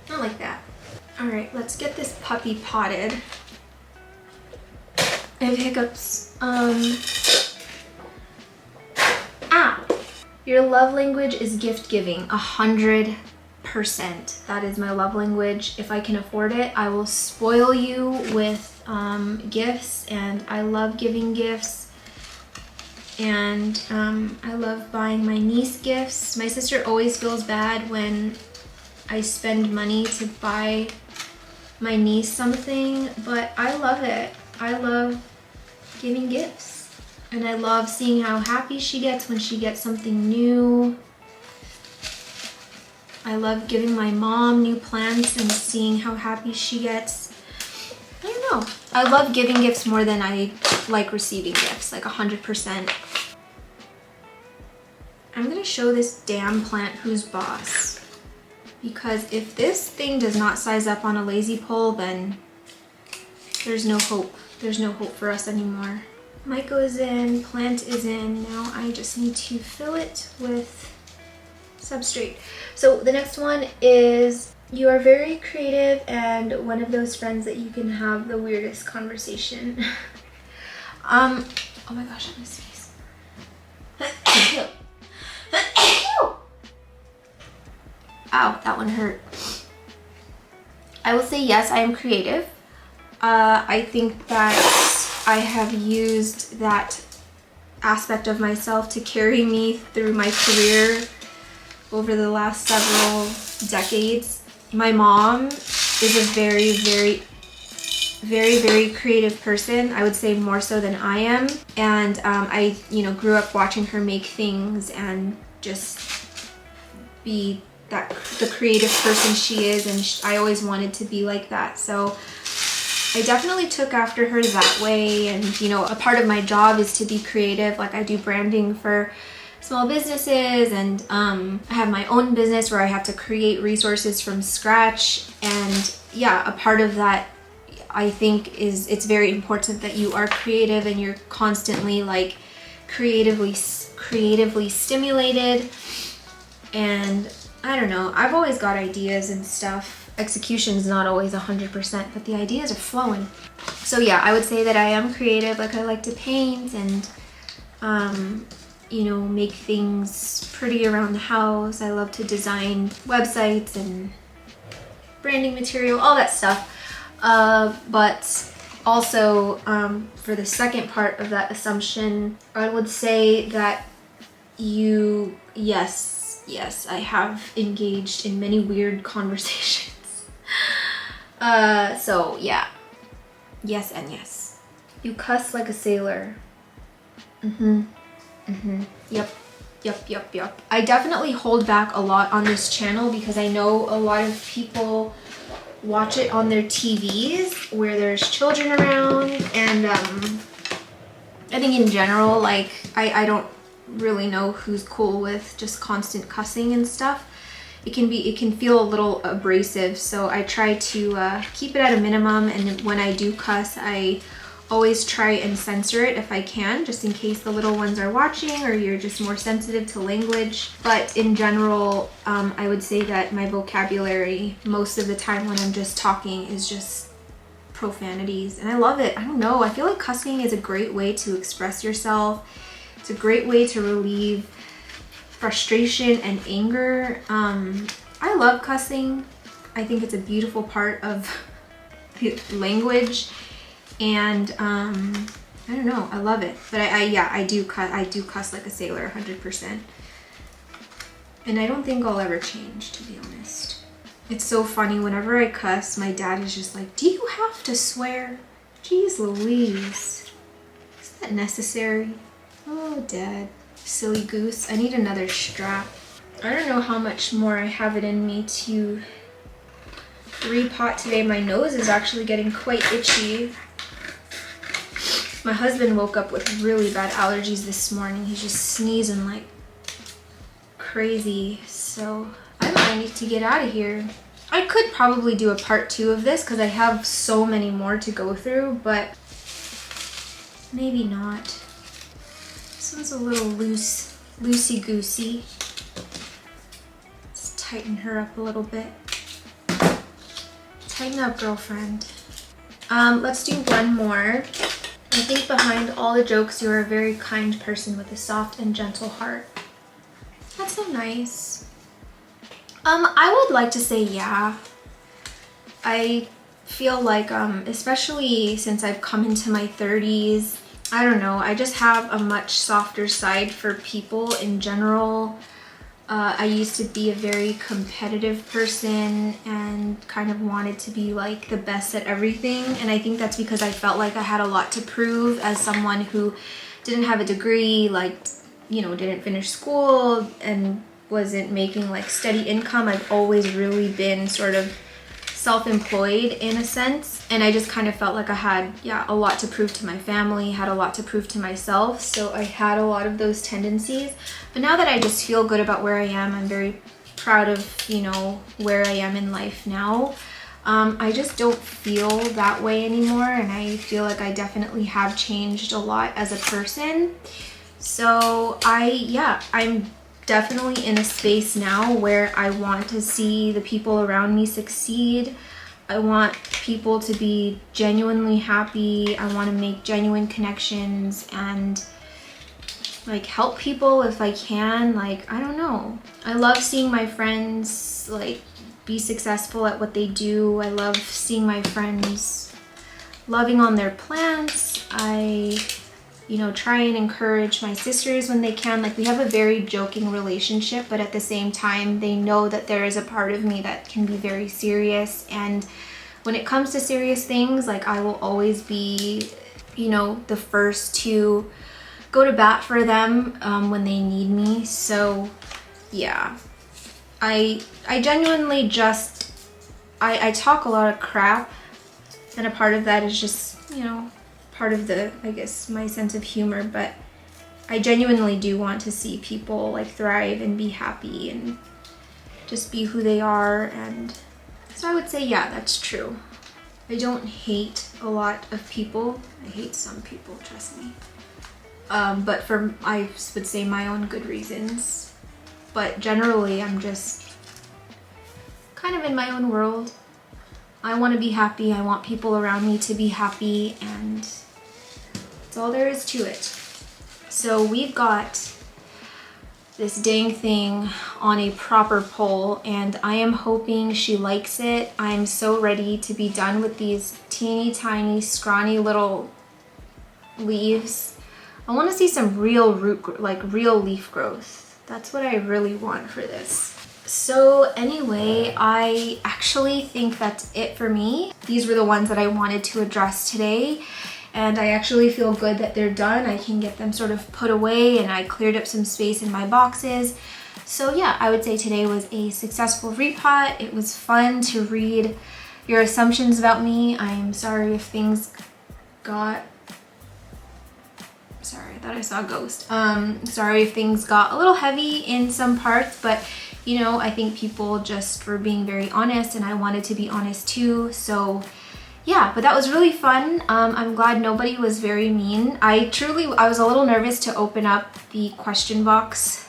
Not like that. All right, let's get this puppy potted. I have hiccups. Ow. Your love language is gift giving, 100%. That is my love language. If I can afford it, I will spoil you with gifts, and I love giving gifts. And I love buying my niece gifts. My sister always feels bad when I spend money to buy my niece something, but I love it. I love giving gifts, and I love seeing how happy she gets when she gets something new. I love giving my mom new plants and seeing how happy she gets. I don't know. I love giving gifts more than I like receiving gifts, like 100%. I'm gonna show this damn plant who's boss, because if this thing does not size up on a lazy pole, then there's no hope. There's no hope for us anymore. Myco is in, plant is in. Now I just need to fill it with substrate. So the next one is, you are very creative and one of those friends that you can have the weirdest conversation. Oh my gosh, I'm his face. Ow, that one hurt. I will say yes, I am creative. I think that I have used that aspect of myself to carry me through my career over the last several decades. My mom is a very, very, very, very creative person. I would say more so than I am. And I, grew up watching her make things and just be the creative person she is, and I always wanted to be like that. So I definitely took after her that way. And a part of my job is to be creative. Like I do branding for small businesses, and I have my own business where I have to create resources from scratch. And yeah, a part of that, I think, is it's very important that you are creative and you're constantly like creatively stimulated. And I don't know, I've always got ideas and stuff. Execution is not always 100%, but the ideas are flowing. So yeah, I would say that I am creative. Like I like to paint and make things pretty around the house. I love to design websites and branding material, all that stuff. But also for the second part of that assumption, I would say that yes, I have engaged in many weird conversations. So yeah, yes and yes. You cuss like a sailor. Yep. Yep. I definitely hold back a lot on this channel because I know a lot of people watch it on their TVs where there's children around, and I think in general, like, I don't really know who's cool with just constant cussing and stuff. It can feel a little abrasive, so I try to keep it at a minimum, and when I do cuss, I always try and censor it if I can, just in case the little ones are watching or you're just more sensitive to language. But in general, I would say that my vocabulary most of the time when I'm just talking is just profanities, and I love it. I don't know, I feel like cussing is a great way to express yourself. It's a great way to relieve frustration and anger. I love cussing. I think it's a beautiful part of the language, and I don't know, I love it. But I do cuss like a sailor 100%, and I don't think I'll ever change, to be honest. It's so funny, whenever I cuss, my dad is just like, do you have to swear? Jeez Louise, is that necessary? Oh, Dad, silly goose. I need another strap. I don't know how much more I have it in me to repot today. My nose is actually getting quite itchy. My husband woke up with really bad allergies this morning. He's just sneezing like crazy, so I might need to get out of here. I could probably do a part 2 of this because I have so many more to go through, but maybe not. This one's a little loosey-goosey. Let's tighten her up a little bit. Tighten up, girlfriend. Let's do one more. I think behind all the jokes, you're a very kind person with a soft and gentle heart. That's so nice. I would like to say yeah. I feel like, especially since I've come into my 30s, I don't know, I just have a much softer side for people in general. I used to be a very competitive person and kind of wanted to be like the best at everything, and I think that's because I felt like I had a lot to prove as someone who didn't have a degree, like, you know, didn't finish school and wasn't making like steady income. I've always really been sort of self-employed in a sense, and I just kind of felt like I had a lot to prove to my family, had a lot to prove to myself, so I had a lot of those tendencies. But now that I just feel good about where I am, I'm very proud of, you know, where I am in life now. I just don't feel that way anymore, and I feel like I definitely have changed a lot as a person. So I'm definitely in a space now where I want to see the people around me succeed. I want people to be genuinely happy. I want to make genuine connections and like help people if I can. Like, I don't know. I love seeing my friends like be successful at what they do. I love seeing my friends loving on their plants. I try and encourage my sisters when they can. Like, we have a very joking relationship, but at the same time, they know that there is a part of me that can be very serious. And when it comes to serious things, like, I will always be, the first to go to bat for them when they need me. So, yeah. I genuinely just, I talk a lot of crap, and a part of that is just, part of the, I guess, my sense of humor, but I genuinely do want to see people like thrive and be happy and just be who they are. And so I would say, yeah, that's true. I don't hate a lot of people. I hate some people, trust me. But for, I would say, my own good reasons. But generally, I'm just kind of in my own world. I want to be happy. I want people around me to be happy, and that's all there is to it. So we've got this dang thing on a proper pole, and I am hoping she likes it. I'm so ready to be done with these teeny tiny scrawny little leaves. I want to see some real root, like real leaf growth. That's what I really want for this. So anyway, I actually think that's it for me. These were the ones that I wanted to address today. and I actually feel good that they're done. I can get them sort of put away, and I cleared up some space in my boxes. So yeah, I would say today was a successful repot. It was fun to read your assumptions about me. I'm sorry if things got... Sorry, I thought I saw a ghost. Sorry if things got a little heavy in some parts, but you know, I think people just were being very honest, and I wanted to be honest too. So yeah, but that was really fun. I'm glad nobody was very mean. I was a little nervous to open up the question box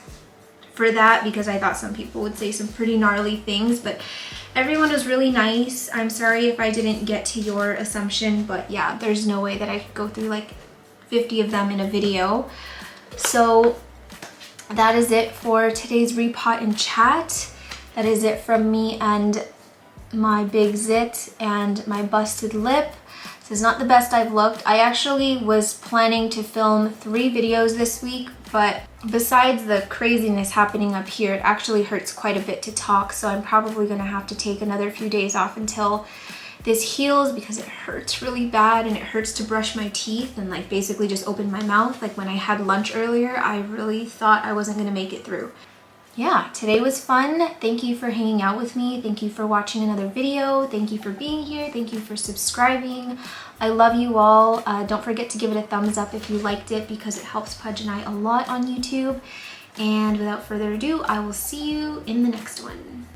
for that because I thought some people would say some pretty gnarly things, but everyone was really nice. I'm sorry if I didn't get to your assumption, but yeah, there's no way that I could go through like 50 of them in a video. So that is it for today's repot and chat. That is it from me and my big zit and my busted lip. This is not the best I've looked. I actually was planning to film 3 videos this week, but besides the craziness happening up here, it actually hurts quite a bit to talk, so I'm probably gonna have to take another few days off until this heals because it hurts really bad, and it hurts to brush my teeth and like basically just open my mouth. Like when I had lunch earlier, I really thought I wasn't gonna make it through. Yeah, today was fun. Thank you for hanging out with me. Thank you for watching another video. Thank you for being here. Thank you for subscribing. I love you all. Don't forget to give it a thumbs up if you liked it because it helps Pudge and I a lot on YouTube. And without further ado, I will see you in the next one.